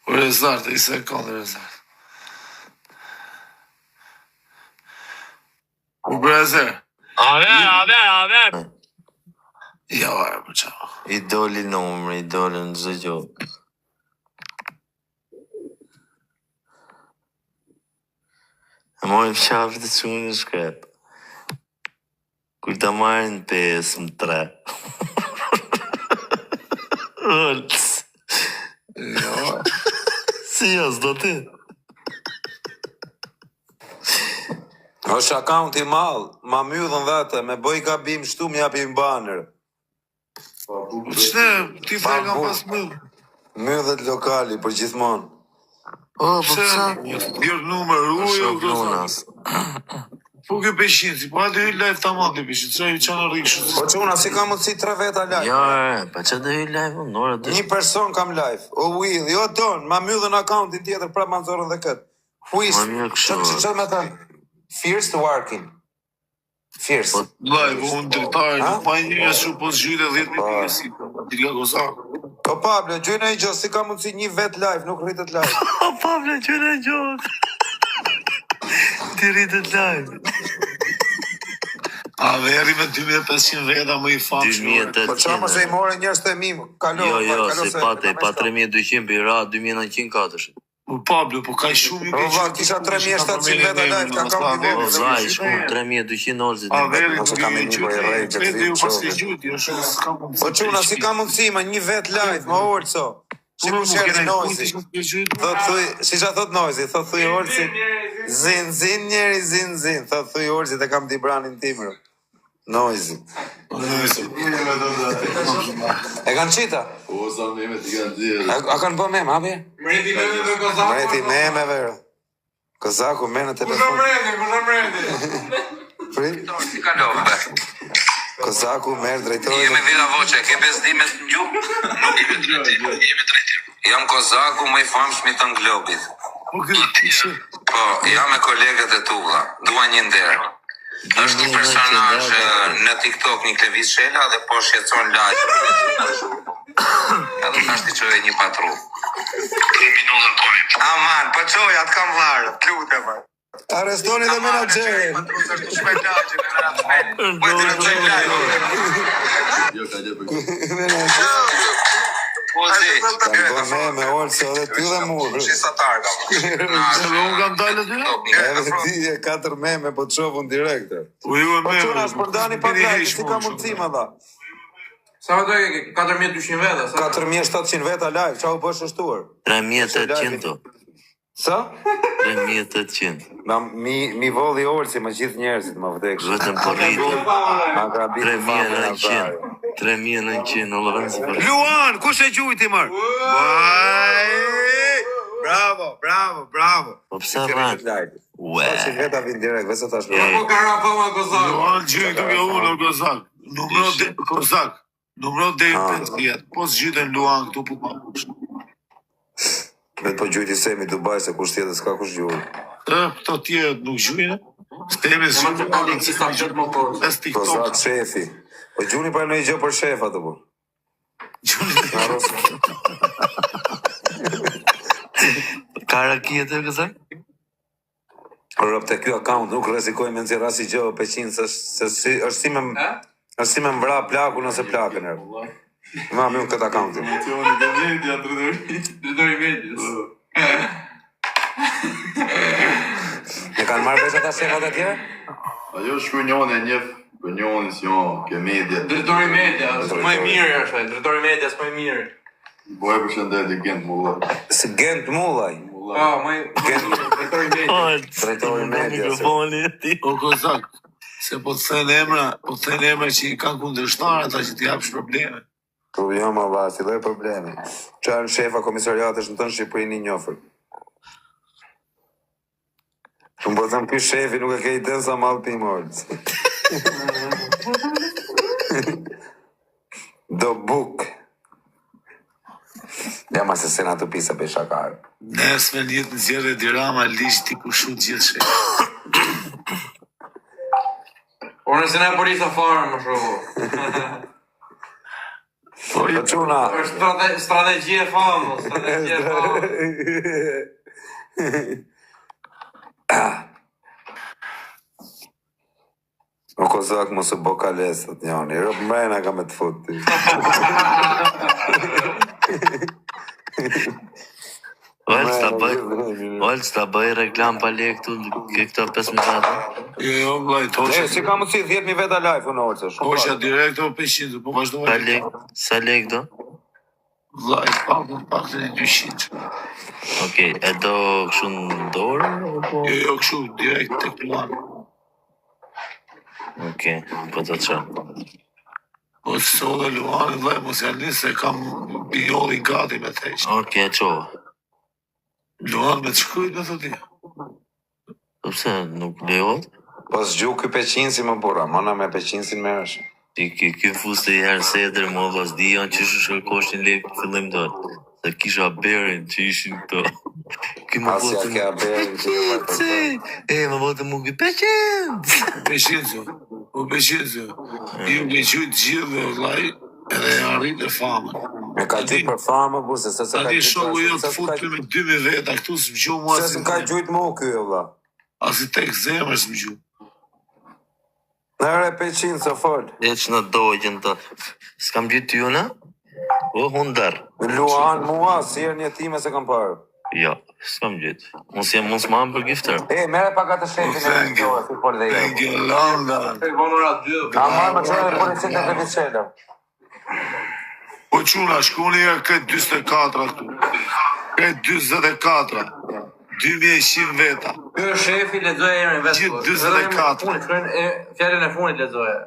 O rezart, I sekundë rezart. O brezer. Ave. Ja, vare, për qa. I doli numri, I doli në çdo gjë. E mojmë qafë të qunë në shkrep. Kur ta marrin 5-3. Olc. Ja. Si jas do ti? Është akaunti mall, ma myllën vete, me bëj gabim shtu më japim banner. Qëne, ti faj kam pas mëllë. Myllet lokali për gjithmonë. O, po psa? Gjërë numër, ujo, Shok lunas. Po kjo peshin, si po hajde hyj live tamam të peshin, që i qanë rikë Po çuna, si ka mundësi 3 veta live? Ja, pa që dhe hyj live, nore dhe. Një person kam live. O Will, jo Don, ma myllën akauntin tjetër prap ma nxorën dhe këtë. Huish, Ma mirë kështu. ç'të me thënë? Fierce to working. Fierce. Po, live, unë dritare, Ha? nuk pa një shu po zhyre 10 mitë si, ti ka kozak. Po Pablo, gjojnë e gjë, si ka mundësi një vet live, nuk rritet live. o, Pavle, që në gjokë. Ti rritet live. A veri me 2500 veta më I famshëm. 2800. Po çama se I more njerëz të mim, kalo. Jo, se pa 3200 për ra, 2900 katësh. Po Pablo, po ka shumë Po va, kisha 3700 veta live, ka kam një O, vogël. vaj, shku 3200 orëzit. A veri, Mos e nuk kam I e një gjyti, për e rejtë, vetë ju të pas vitë I gjyti, jo shumë s'ka mundësi. Po çuna, si ka mundësi, ma një vet live, ma orco. Si ku shërë Noizi. Thot thuj, si qa thot Noizi, thot thuj orci. Zin, njeri, zin. Thot thuj orci të kam dibranin timrë. Noizi. E kanë qita? O, sa meme ti kanë dhirë. A kanë bë meme, abi? Mreti me dhe Kozaku. Mreti meme, vero. Kozaku, me në telefon. Pri? Si kalove, be? Kozaku, merë drejtori. Jemi vira voqe, ke bezdimet në gjumë? Nuk jemi drejtim. Jam Kozaku më I famshëm I të Globit. Po, jam me kolegët e tulla. Dua një nder. Është një personazh në TikTok një Klevis Shela dhe po shqetëson live. Edhe tash ti çoj një patrull. 3 minuta point. Aman, po çoja të kam vlarë, lutem. Arrestoni dhe menaxherin. Patrull është shumë laçi në ratë. Po të çoj live. Jo, ka gjë për Po zi. Kanë bë meme, orco, dhe ty dhe murë. Shisatar kam. Unë kam dalë aty? Edhe ti e 4 meme, po të shofun direkte. U ju e Po me. çuna, është për dani pa live, si ka mundësi më dha. Sa do e 4200 veta, sa? 4700 veta live, qa u bësh shtuar? 3800 to. Sa? 3800. Na mi volli orci më gjithë njerëzit më vdeksh. Vetëm po rritë. Ma ka bitë 3900. 3900, o lëvën si për. Luan, kush e gjujti mër? Bravo. Po pësa vanë? Ue. 100 veta vin direkt, vese tash. Po Karafama Kozaku. Luan gjytu ke unë, o Kozak. Kozak. Numro dhe 50. Po s'gjyten Luan këtu po ma kush. Vetë po gjujti Semi Dubai, se kush tjetër s'ka kush gjujnë. Këto tjerët nuk gjujnë. Stemi Ma të policistat gjithë më forë. Pes TikTok. Kozak shefi. Po gjuni pa në i gjë për shef atë po. Na ros. Kara kjetë e këzak? Rëp të kjo account nuk rrezikoj me nëzirë asi gjë për 100, se është si me mbra plaku nëse plakën e. Ma më unë këtë accountin. Drejtori medias. E kanë marrë veç ata shefat e tjerë? Ajo shku njone njef, për njone si jo, ke media. Drejtori medias, më I mirë është, drejtori medias më I mirë. Po e përshëndet i gent mullaj. Se Gent Mullaj. Po, më Drejtori media. Mikrofoni e ti. O kozak, se po të thënë emra që i kanë kundërshtar ata që t'i japsh probleme. Po jo më va, si lloj problemi. Çfarë shefa komisariatesh në tonë Shqipërinë i njohur. Unë po them ky shefi nuk e ke iden sa mall pim orc. Do buk. Ja ma se sena të pisa për shakar. Nesme njët në zjerë e dirama liqë t'i pushu gjithë shë. Por nëse ne polisa farë më shoku. Po çuna. Është strategji e famë, strategji e famë. O kozak mos e bo kalesat njani, rëp mrena ka me të fut ti. Olç ta bëj reklam pa lek këtu ke këto 15 ata. Jo, vlaj, tosha. Si ka mundsi 10.000 veta live unë orce, shumë. Tosha direkt o 500, po vazhdo. Sa lek do? Vlaj, pak të 200. Okej, e do kështu në dorë? Jo, kështu, direkt të kluan. Okej, po të qa. Po që so dhe luani, vlaj, mos janë një se kam bijolli gati me të eqë. Okej, e qova. Luan me të shkujt me thoti. Pse nuk lejohet? Po s'gju ky peqinsi më bura, mana me peqinsin me është. Ky fuste i herë sedër, më vlas dijon që shkoshin lek fillim do. Se kisha berin që ishin këto. Ky më Asja bote ke aberin që ju vajtë. më bote mu ky 500. 500, po 500. Ju me qujt gjithë dhe vlaj, edhe arrit e famën. Me ka gjujt për famë, bu, se ka Tani gjujt shoku jo të fut me 2.000 veta, këtu s'më gju mua Se s'm ka gjujt mu ky, valla. Asi tek zemër s'më gju. Në re 500, se fol. Eq në dojgjën të. S'kam gjithë ty una? O, hundar. Luan mua, si erë një time se kam parë. Jo, s'kam gjithë. Mos më am për gifter. Mere pak atë shefin e Thank you. si por dhe Thank you, Landa. Vonora 2. A marrë më qënë dhe policinë të Vishela. Po quna, shkoni e këtë 24 këtu. Këtë 24. 2100 veta. Ky është shefi lexoj emrin vetë. Gjithë 44. Fjalën e fundit lexoje.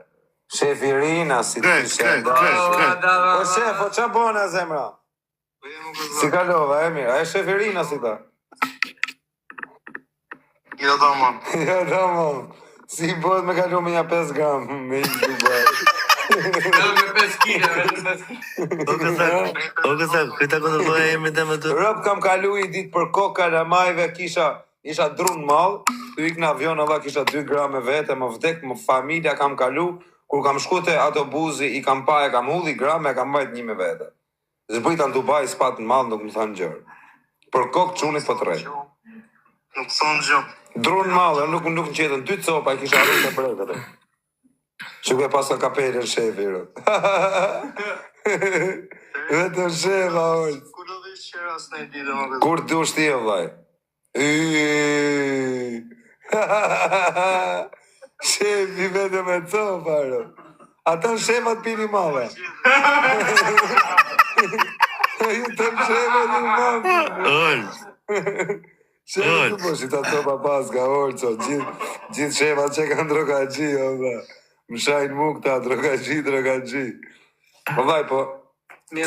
Shefi Rina, si të Kret. Po shef, po qa bona zemra? Si kalova, e mirë, a e shefi Rina si ta? Jo tamam. Jo, tamam. Si bëhet me kalu me një 5 gram, me një Dubai. Vetëm me 5 kg, vetëm 5 kg. O kësa, këta kontrolloja emrin të me të. Rëp kam kalu i ditë për koka Ramajve, isha drun mall, tu ik në avion alla kisha 2 grame vete, më vdek, më familja kam kalu, kur kam shku te autobusi, i kam pa, e kam hulli grame, e kam bajt 1 me vete. Zbëjta në Dubai, s'pat në mall, nuk më thanë gjërë. Për kokë qunit po të rej. Nuk thonë gjë. Drun mall, nuk në qetën 2 copa, i kisha arru të brekët. Që ke pas ka kapelën shefi, rë. Vetëm shefa, ojtë. Kur do vish qera s'ne di dhe më Kur du shtie, vlaj? Shefi vetëm e copa, rë. Ata në shefat pini mave. Ju të në shefat një mave. Olç. Shefi të po shita copa paska, orco. Gjithë shefat që kanë drogagji, o vla. Më shajnë mu këta, drogagji. Po vaj, po.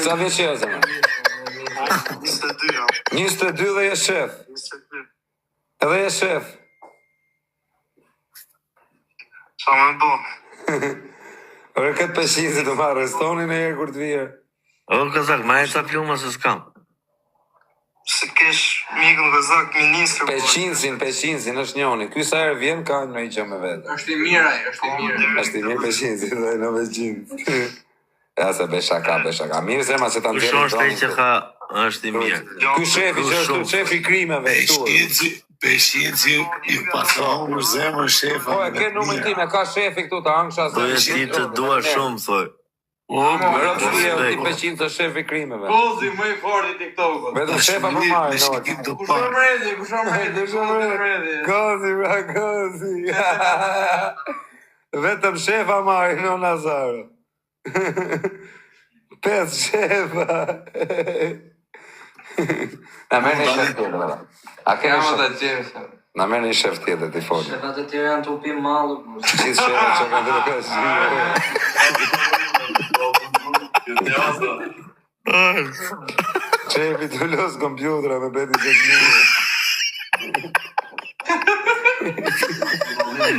Sa vjeç je, zema? 22 jam. 22 dhe je shef. 22. Edhe je shef. Qa me bo? Ore këtë peshinzi të marrë restonin e herë kur të vije. O këzak, ma e ca pluma se s'kam. Se kesh mikën gëzak, ministrë. Peshinzin është njoni. Ky sa herë vjen ka në i që me vetë. Është i mirë ai, është i mirë. Është i mirë peshinzi dhe në peshinzi. Ja se beshaka. Mirë se ma se të Kushon ndjerë shte që ka është i mirë. Ky shefi që është shefi krimeve. Peshinci i patronë në zemër shefa. Po e ke numër time, ka shefi këtu të angsha. Po e ti të dua shumë, thoj. Më rëpë shpije o ti 500 të shefi krimeve. Kozi më i fortë i TikTokut. Vetëm shefa për marrë, Me shikim të Kush parë. mrezi, kush mrezi. Kozi, bra, kozi. Vetëm shefa marrë, no Nazaro. 5 shefa. Na merr një shef tjetër. Valla. A keni Kam ata shef? tjerë. Na merr një shef tjetër ti fol. Shefat e tjerë janë të upim mallu. Gjithë shefat që kanë vetë kësaj. Shefi të los kompjutra me beti 10.000.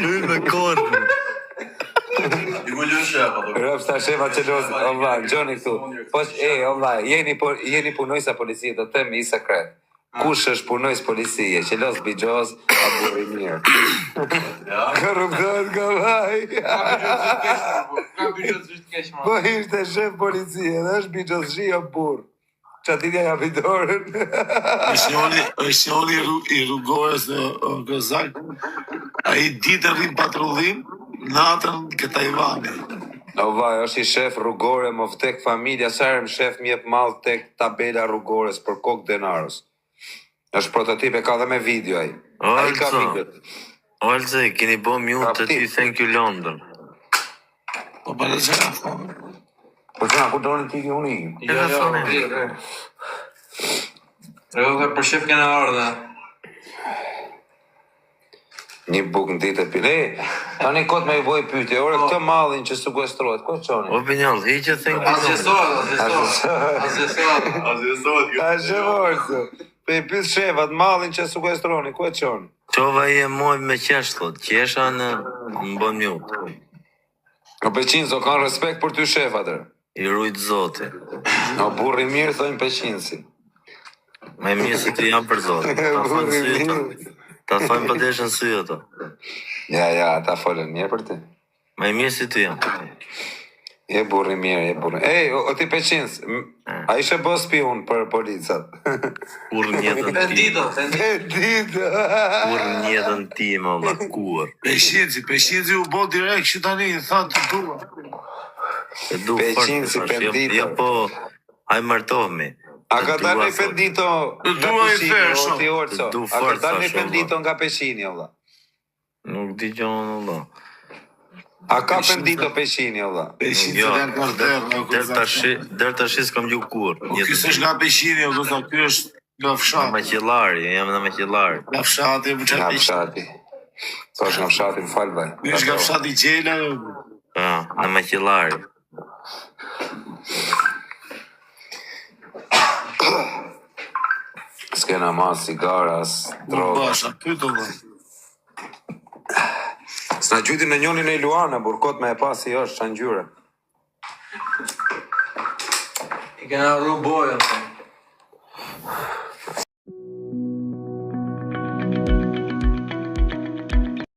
Lynë me korë. Rëpsta shefa që los, Allah, gjoni këtu. Po, Allah, jeni punojsa policie, do të them i sekret. Kush është punojs policie, që los bigjoz, a burri mirë. Korruptor ka vaj. Ka byrë të keq më. Po ishte shef policie, dhe është bigjoz shi o burr. Qa ti ja vidorën. është njoni i rrugores në Gozak. A i ditë rrim patrullim, natën këta Ivani. O vaj, është i shef rrugore, më vtek familja, sarëm shef mjep mall tek tabela rrugores për kokë denarës. Është prototipe, ka dhe me video ai. Ai ka video. Olce, keni bo mute të ty thank you London. Po për e qëra thonë. Po që nga ku doni ti unë i? Rëve për shef kena ardhe. Një buk në ditë e pile. Tani kot me i boj pyetje, ore këtë mallin që sekuestrohet, ku e çoni? O Pinjall, hiqe thank you London. A shëvorësë. Pe i pyet shefat, mallin që sekuestroni, ku e çoni? Qova i e moj me qesh, thot. Qesha në bon mute. O peqinzo, kanë respekt për ty shef atër. I rujt zoti. O burri mirë, thojnë peqinsi. Me mirë se të jam për zotë. Ta thonë Burri sy ato. mirë. Ta thonë për deshën sy ato. Ja, ta folën mirë për ti. Me mirë si të jam. Je burri mirë, je burri. Ej, o ti peqins, a ishe bë spion për policat? Kur njetën ti. Pendito. Kur njetën ti, më kur. Peshinci u bo direkt që tani, thanë të dua. E du Peqinsi, fort. pendito. Ja po, haj martohemi. A ka dalë një pendito nga Dua i peshini, therë, o ti orco? Du A ka fort, dalë një thashe, pendito nga peshini, olla? Nuk di gjonë, Allah. A ka pendito peshini, olla? Peshinci Jo, dhe në karterë. der tash s'kam gju kur. Ky s'është nga peshini, o gëza, ky është nga Nga fshat. Maqellari, jam nga Maqellari. Nga fshati, më Nga qatë fshati. Po është nga fshati, më falë, vaj. Ky është nga fshati gjela. Nga Maqellari. S'kena mas, sigaras, droga. Basha, pyto dhe. S'na gjyti në njonin e Luana, burkot me e pasi është, që në gjyre. I kena rru bojën.